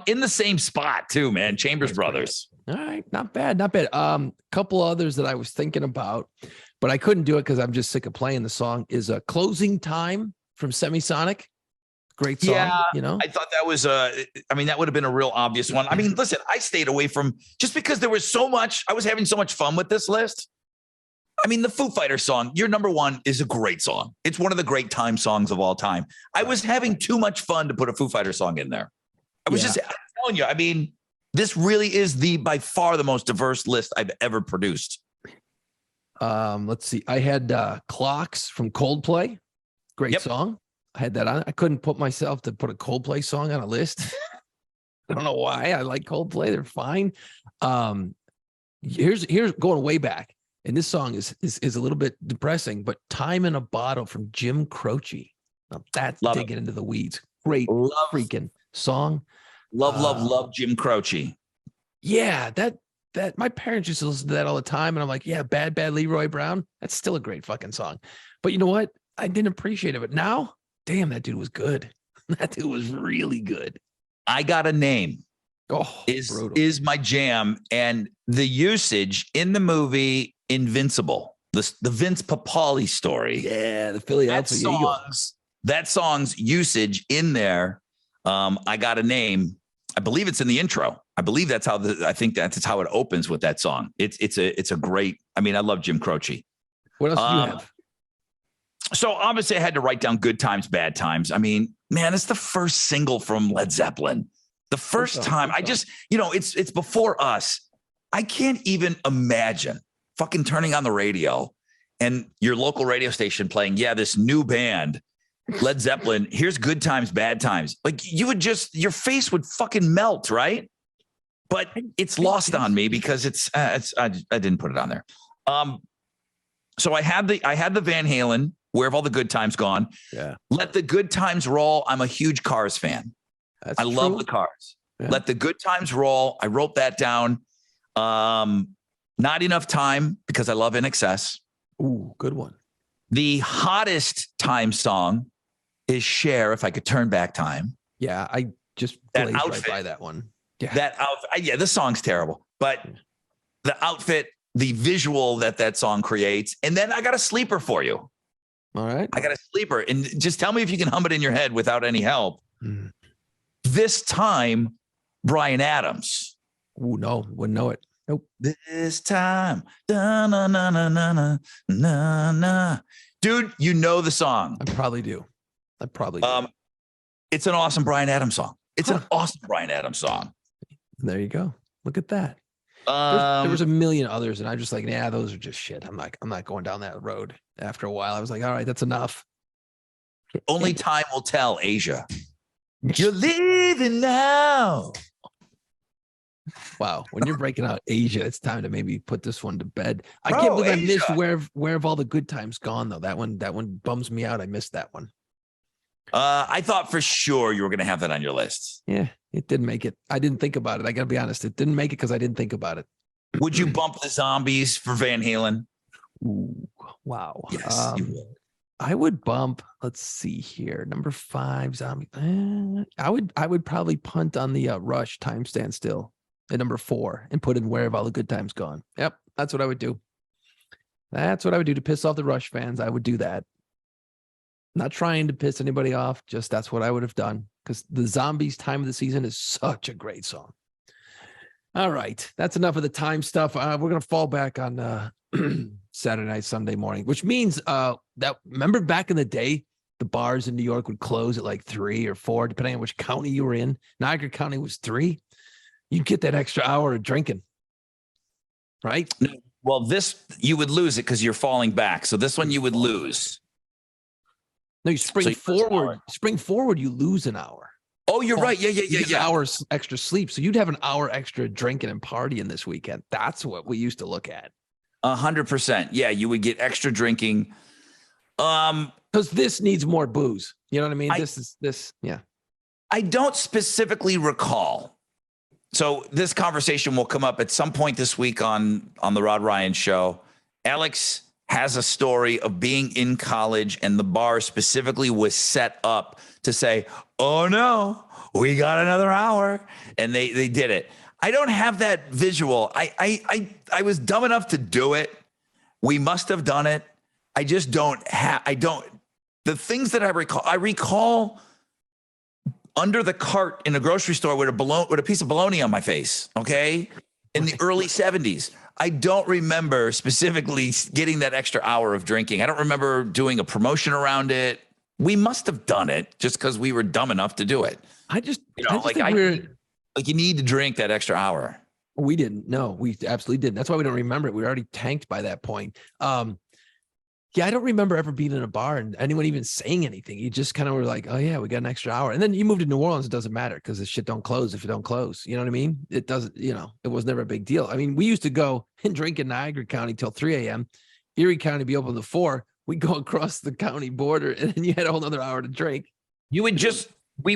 in the same spot too, man. Chambers Brothers. All right, not bad. Couple others that I was thinking about, but I couldn't do it because I'm just sick of playing the song. Is a Closing Time from Semisonic. Great song. Yeah, I thought that was that would have been a real obvious one. I mean, listen, I stayed away from just because there was so much. I was having so much fun with this list. I mean, the Foo Fighters song, your number 1, is a great song. It's one of the great time songs of all time. I was having too much fun to put a Foo Fighter song in there. I'm telling you, I mean, this really is by far the most diverse list I've ever produced. Let's see. I had Clocks from Coldplay. Great song. I had that on. I couldn't put myself to put a Coldplay song on a list. I don't know why. I like Coldplay. They're fine. Here's going way back. And this song is a little bit depressing, but Time in a Bottle from Jim Croce. Now that's digging into the weeds. Great freaking song. Love Jim Croce. Yeah, that my parents used to listen to that all the time. And I'm like, yeah, Bad Leroy Brown. That's still a great fucking song. But you know what? I didn't appreciate it. But now, damn, that dude was good. That dude was really good. I Got a Name. Is my jam. And the usage in the movie Invincible, the Vince Papale story. Yeah, the Philadelphia Eagles. That song's usage in there. I Got a Name. I believe it's in the intro. I believe that's how I think that's how it opens with that song. It's a great. I mean, I love Jim Croce. What else do you have? So obviously I had to write down Good Times, Bad Times. I mean, man, it's the first single from Led Zeppelin. The first time I just, it's before us. I can't even imagine fucking turning on the radio and your local radio station playing, this new band, Led Zeppelin, here's Good Times, Bad Times. Like your face would fucking melt, right? But it's lost on me because I didn't put it on there. So I had the Van Halen, Where Have All the Good Times Gone? Yeah. Let the Good Times Roll. I'm a huge Cars fan. I love the Cars. Yeah. Let the Good Times Roll. I wrote that down. Not Enough Time, because I love In Excess. Ooh, good one. The hottest time song is Cher, If I Could Turn Back Time. Yeah, I just blazed right by that one. Yeah. That outfit. This song's terrible, but the outfit, the visual that song creates. And then I got a sleeper for you. All right. I got a sleeper. And just tell me if you can hum it in your head without any help. This Time, Bryan Adams. Ooh, no, wouldn't know it. Nope. This time. Da, na, na, na, na, na, na, na. Dude, you know the song. I probably do. It's an awesome Bryan Adams song. It's an awesome Bryan Adams song. There you go. Look at that. There was a million others, and I'm just like, those are just shit. I'm not going down that road. After a while, I was like, all right, that's enough. Only time will tell, Asia. You're leaving now. Wow. When you're breaking out Asia, it's time to maybe put this one to bed. I can't believe I missed Where Have All the Good Times Gone, though. That one bums me out. I missed that one. I thought for sure you were going to have that on your list. Yeah, it didn't make it. I didn't think about it. I got to be honest. It didn't make it because I didn't think about it. Would you bump the Zombies for Van Halen? Ooh, wow. Yes, you would. I would bump. Let's see here. Number 5, Zombie. I would probably punt on the Rush Time Stand Still at number 4 and put in Where Have All the Good Times Gone. Yep, that's what I would do. That's what I would do to piss off the Rush fans. I would do that. Not trying to piss anybody off. Just that's what I would have done because the Zombies Time of the Season is such a great song. All right. That's enough of the time stuff. We're going to fall back on Saturday night, Sunday morning, which means that remember back in the day, the bars in New York would close at like 3 or 4, depending on which county you were in. Niagara County was 3. You'd get that extra hour of drinking, right? Well, this, you would lose it because you're falling back. So this one you would lose. No, you spring forward. Spring forward, you lose an hour. Oh, you're right. Yeah. You get an hour's extra sleep. So you'd have an hour extra drinking and partying this weekend. That's what we used to look at. 100%. Yeah, you would get extra drinking. Because this needs more booze. You know what I mean? Yeah. I don't specifically recall. So this conversation will come up at some point this week on the Rod Ryan show. Alex has a story of being in college, and the bar specifically was set up to say, oh no, we got another hour. And they did it. I don't have that visual. I was dumb enough to do it. We must have done it. I just don't have, the things that I recall under the cart in a grocery store with a piece of bologna on my face. Okay. In the early 70s. I don't remember specifically getting that extra hour of drinking. I don't remember doing a promotion around it. We must have done it just because we were dumb enough to do it. You need to drink that extra hour. We didn't. No, we absolutely didn't. That's why we don't remember it. We were already tanked by that point. Yeah, I don't remember ever being in a bar and anyone even saying anything. You just kind of were like, oh yeah, we got an extra hour. And then you moved to New Orleans, it doesn't matter because the shit don't close if you don't close. You know what I mean? It doesn't, it was never a big deal. I mean, we used to go and drink in Niagara County till 3 a.m. Erie County be open to 4. We'd go across the county border and then you had a whole nother hour to drink. We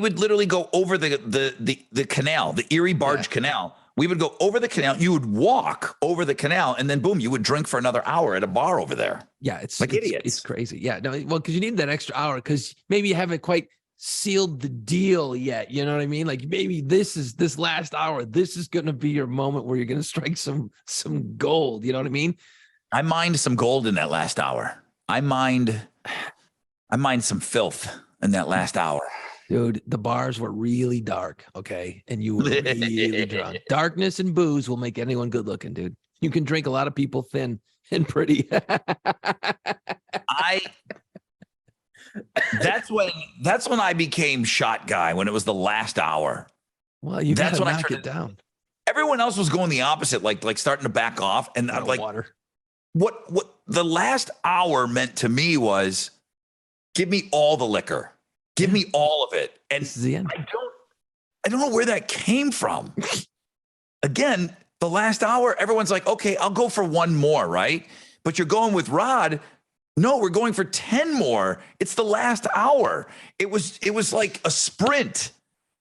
would literally go over the canal, the Erie Barge Canal. We would go over the canal. You would walk over the canal, and then boom, you would drink for another hour at a bar over there. Yeah, it's like idiots. It's crazy. Yeah, no, well, because you need that extra hour because maybe you haven't quite sealed the deal yet. You know what I mean? Like maybe this last hour. This is going to be your moment where you're going to strike some gold. You know what I mean? I mined some gold in that last hour. I mined some filth in that last hour. Dude, the bars were really dark, okay? And you were really drunk. Darkness and booze will make anyone good looking, dude. You can drink a lot of people thin and pretty. That's when I became shot guy, when it was the last hour. Well, that's when I knock it down. Everyone else was going the opposite, like starting to back off. And I'm like, water. What the last hour meant to me was give me all the liquor. Give me all of it. And this is the end. I don't know where that came from. Again, the last hour, everyone's like, okay, I'll go for one more, right? But you're going with Rod. No, we're going for 10 more. It's the last hour. It was like a sprint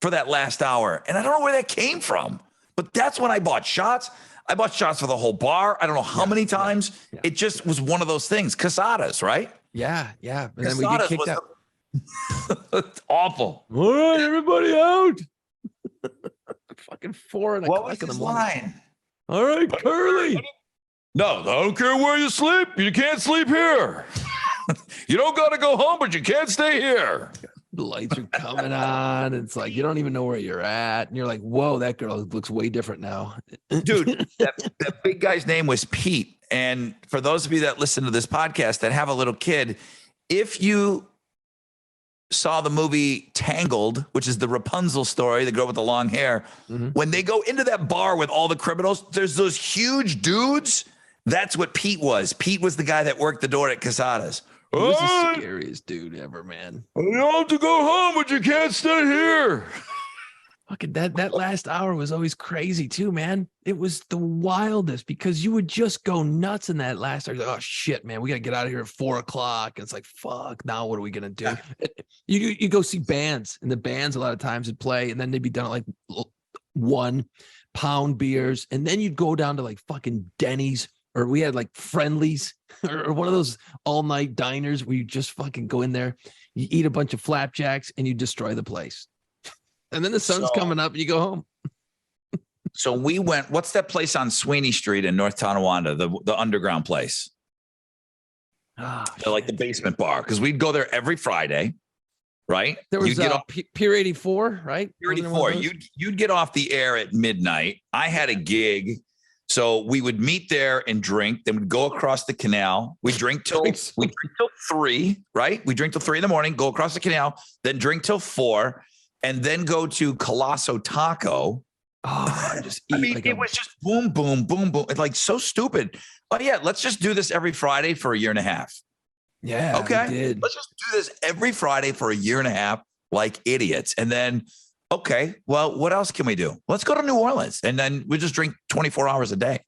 for that last hour. And I don't know where that came from. But that's when I bought shots. I bought shots for the whole bar. I don't know how many times. Yeah. It just was one of those things. Casadas, right? Yeah. And then we get kicked out. It's awful. All right, everybody out. Fucking 4 in the morning. All right, Curly. No, I don't care where you sleep. You can't sleep here. You don't got to go home, but you can't stay here. The lights are coming on. It's like you don't even know where you're at. And you're like, whoa, that girl looks way different now. Dude, that big guy's name was Pete. And for those of you that listen to this podcast that have a little kid, if you saw the movie Tangled, which is the Rapunzel story, the girl with the long hair. Mm-hmm. When they go into that bar with all the criminals, there's those huge dudes. That's what Pete was. Pete was the guy that worked the door at Casadas. He was the scariest dude ever, man. You have to go home, but you can't stay here. Fucking that last hour was always crazy too, man. It was the wildest because you would just go nuts in that last hour. Like, oh shit, man, we gotta get out of here at 4:00. And it's like, fuck, now what are we gonna do? Yeah. You go see bands, and the bands a lot of times would play, and then they'd be done at like 1 pound beers, and then you'd go down to like fucking Denny's, or we had like Friendlies, or one of those all-night diners where you just fucking go in there, you eat a bunch of flapjacks, and you destroy the place. And then the sun's coming up and you go home. So we went, what's that place on Sweeney Street in North Tonawanda, the underground place? Like the basement bar. Because we'd go there every Friday. right? There was You'd get off Pier 84, right? Pier Wasn't there one 84. of those? You'd get off the air at midnight. I had a gig. So we would meet there and drink. Then we'd go across the canal. We drink till 3, right? We drink till 3 in the morning, go across the canal, then drink till 4, and then go to Colosso Taco. Oh, just eat. I mean, like it was just boom, boom, boom, boom. It's like so stupid. But yeah, let's just do this every Friday for a year and a half. Yeah. Okay. We did. Let's just do this every Friday for a year and a half, like idiots. And then, okay, well, what else can we do? Let's go to New Orleans, and then we just drink 24 hours a day.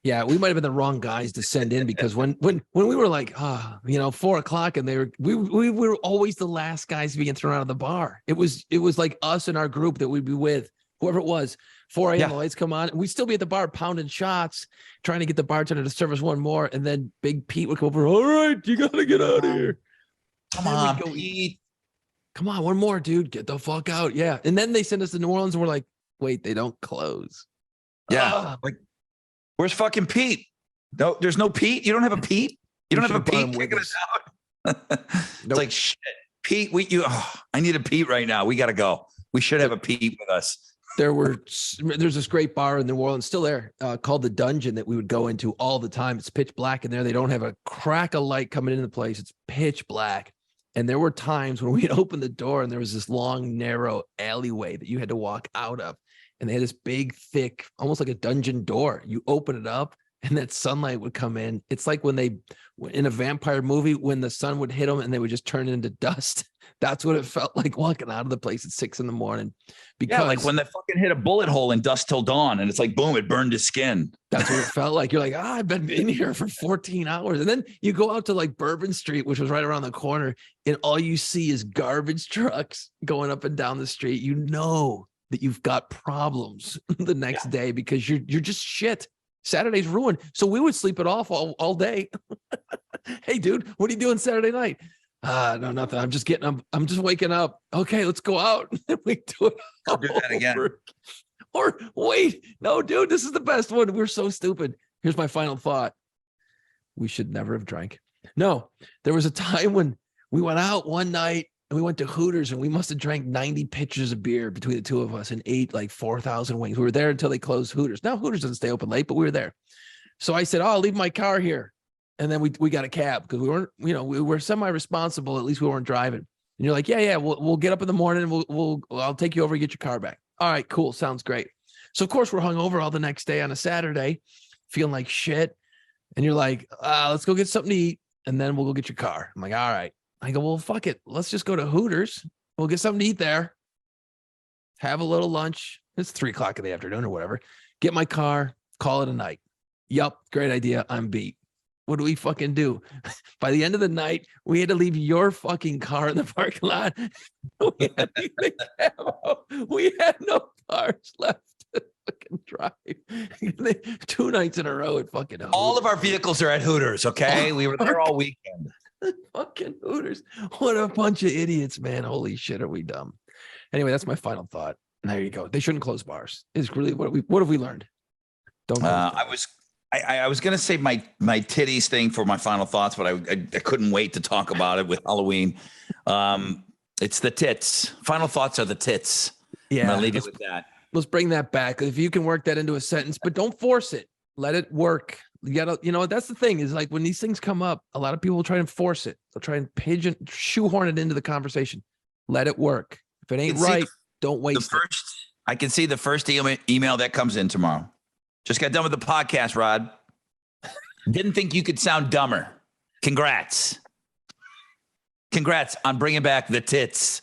Yeah, we might have been the wrong guys to send in, because when we were like, 4:00, and we were always the last guys being thrown out of the bar. It was like us and our group that we'd be with, whoever it was. 4 a.m. Yeah. the lights come on, and we'd still be at the bar pounding shots, trying to get the bartender to serve us one more, and then Big Pete would come over. All right, you gotta get out of here. Come on, Pete. Come on, one more, dude. Get the fuck out. Yeah. And then they send us to New Orleans, and we're like, wait, they don't close. Yeah. Like, where's fucking Pete? No, there's no Pete. You don't have a Pete? You don't have a Pete kicking us out? It's like, shit. Pete, I need a Pete right now. We got to go. We should have a Pete with us. There's this great bar in New Orleans, still there, called The Dungeon, that we would go into all the time. It's pitch black in there. They don't have a crack of light coming into the place. It's pitch black. And there were times when we'd open the door and there was this long, narrow alleyway that you had to walk out of. And they had this big, thick, almost like a dungeon door. You open it up and that sunlight would come in. It's like when in a vampire movie, when the sun would hit them and they would just turn into dust. That's what it felt like walking out of the place at 6 a.m. Because like when they fucking hit a bullet hole in Dusk Till Dawn, and it's like, boom, it burned his skin. That's what it felt like. You're like, I've been in here for 14 hours. And then you go out to like Bourbon Street, which was right around the corner, and all you see is garbage trucks going up and down the street. You know that you've got problems the next day, because you're just shit. Saturday's ruined. So we would sleep it off all day. Hey, dude, what are you doing Saturday night? No, nothing. I'm just waking up. Okay, let's go out. We do it. I'll do that again. Or wait, no, dude, this is the best one. We're so stupid. Here's my final thought. We should never have drank. No, there was a time when we went out one night and we went to Hooters, and we must have drank 90 pitchers of beer between the two of us and ate like 4,000 wings. We were there until they closed Hooters. Now Hooters doesn't stay open late, but we were there. So I said, I'll leave my car here. And then we got a cab, because we weren't, we were semi-responsible. At least we weren't driving. And you're like, yeah, we'll get up in the morning and I'll take you over and get your car back. All right, cool. Sounds great. So of course we're hungover all the next day on a Saturday, feeling like shit. And you're like, let's go get something to eat, and then we'll go get your car. I'm like, all right. I go, well, fuck it. Let's just go to Hooters. We'll get something to eat there. Have a little lunch. It's 3:00 in the afternoon or whatever. Get my car, call it a night. Yup, great idea. I'm beat. What do we fucking do? By the end of the night, we had to leave your fucking car in the parking lot. We had to leave the cab out. We had no cars left to fucking drive. 2 nights in a row at fucking Hooters. All of our vehicles are at Hooters, okay? We were there all weekend. Fucking Hooters. What a bunch of idiots, man. Holy shit, are we dumb? Anyway, that's my final thought. There you go. They shouldn't close bars. It's really what have we learned? Don't close I was going to say my titties thing for my final thoughts, but I couldn't wait to talk about it with Halloween. It's the tits. Final thoughts are the tits. Yeah. I'm going to leave it with that. Let's bring that back. If you can work that into a sentence, but don't force it. Let it work. You gotta, that's the thing, is like when these things come up, a lot of people will try and force it. They'll try and shoehorn it into the conversation. Let it work. If it ain't right, don't waste it. I can see the first email that comes in tomorrow. Just got done with the podcast, Rod. Didn't think you could sound dumber. Congrats. Congrats on bringing back the tits.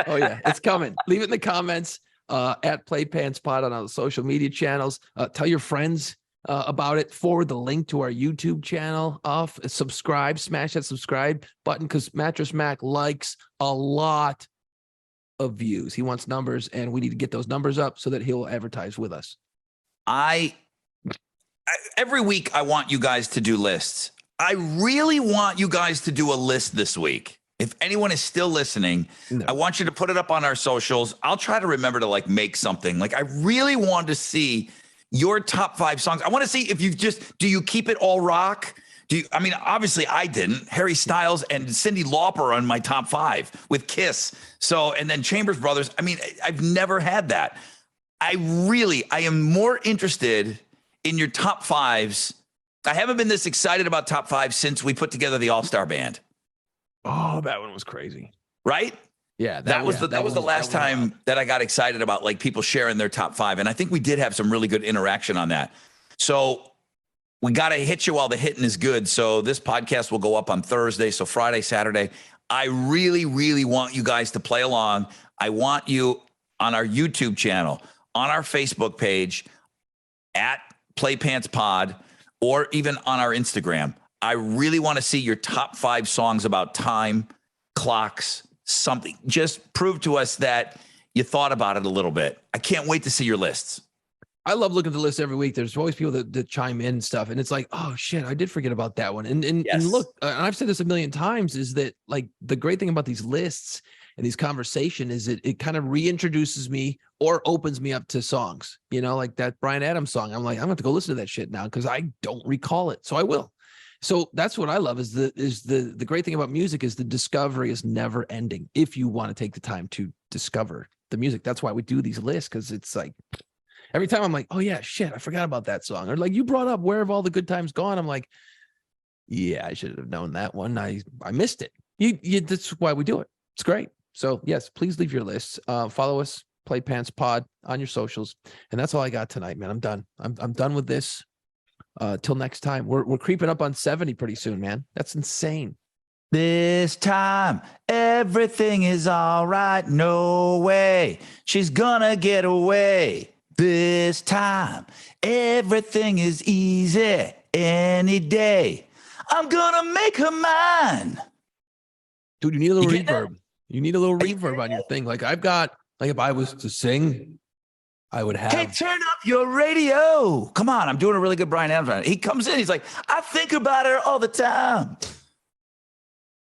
Oh, yeah. It's coming. Leave it in the comments at PlayPantsPod on our social media channels. Tell your friends about it. Forward the link to our YouTube channel off. Subscribe. Smash that subscribe button, because Mattress Mac likes a lot of views. He wants numbers, and we need to get those numbers up so that he'll advertise with us. Every week I want you guys to do lists. I really want you guys to do a list this week. If anyone is still listening, I want you to put it up on our socials. I'll try to remember to make something. I really want to see your top 5 songs. I want to see if do you keep it all rock? I mean, obviously I didn't. Harry Styles and Cyndi Lauper are in my top 5 with Kiss. So, and then Chambers Brothers. I mean, I've never had that. I am more interested in your top 5s. I haven't been this excited about top 5 since we put together the All-Star Band. Oh, that one was crazy. Right? Yeah. That was the last time that I got excited about like people sharing their top 5. And I think we did have some really good interaction on that. So we got to hit you while the hitting is good. So this podcast will go up on Thursday. So Friday, Saturday. I really, really want you guys to play along. I want you on our YouTube channel, on our Facebook page, at Playpants Pod, or even on our Instagram. I really want to see your top 5 songs about time, clocks, something. Just prove to us that you thought about it a little bit. I can't wait to see your lists. I love looking at the list every week. There's always people that chime in and stuff. And it's like, oh shit, I did forget about that one. And look, and I've said this a million times, is that like the great thing about these lists and these conversation is it kind of reintroduces me or opens me up to songs, you know, like that Bryan Adams song. I'm like, I'm going to have to go listen to that shit now because I don't recall it. So I will. So that's what I love is the great thing about music is the discovery is never ending. If you want to take the time to discover the music, that's why we do these lists. Cause it's like, every time I'm like, oh yeah, shit, I forgot about that song. Or like you brought up Where Have All the Good Times Gone? I'm like, yeah, I should have known that one. I missed it. That's why we do it. It's great. So yes, please leave your lists. Follow us, Playpants Pod on your socials. And that's all I got tonight, man. I'm done. I'm done with this. Till next time. We're creeping up on 70 pretty soon, man. That's insane. This time, everything is all right. No way. She's gonna get away. This time, everything is easy any day. I'm gonna make her mine. Dude, you need a little reverb. You need a little reverb on your thing. Like I've got, like if I was to sing, I would have. Hey, turn up your radio. Come on, I'm doing a really good Bryan Adams. He comes in, he's like, I think about her all the time.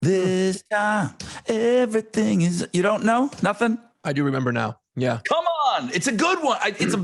This time, everything is, you don't know? Nothing? I do remember now. Yeah. Come on. It's a good one. It's a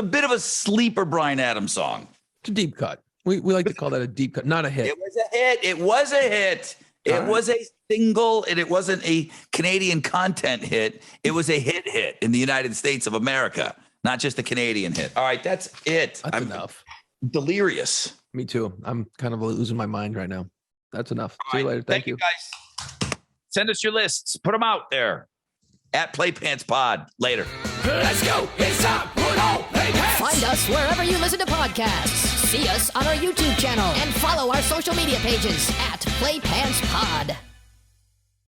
bit of a sleeper Bryan Adams song. It's a deep cut. We like to call that a deep cut, not a hit. It was a hit. It was a hit. It was a single, and it wasn't a Canadian content hit. It was a hit in the United States of America, not just a Canadian hit. All right, that's it. That's enough. Delirious. Me too. I'm kind of losing my mind right now. That's enough. See you later. Thank you, guys. Send us your lists. Put them out there at Playpants Pod. Later. Let's go. It's time. Put on Playpants. Find us wherever you listen to podcasts. See us on our YouTube channel and follow our social media pages at Playpants Pod.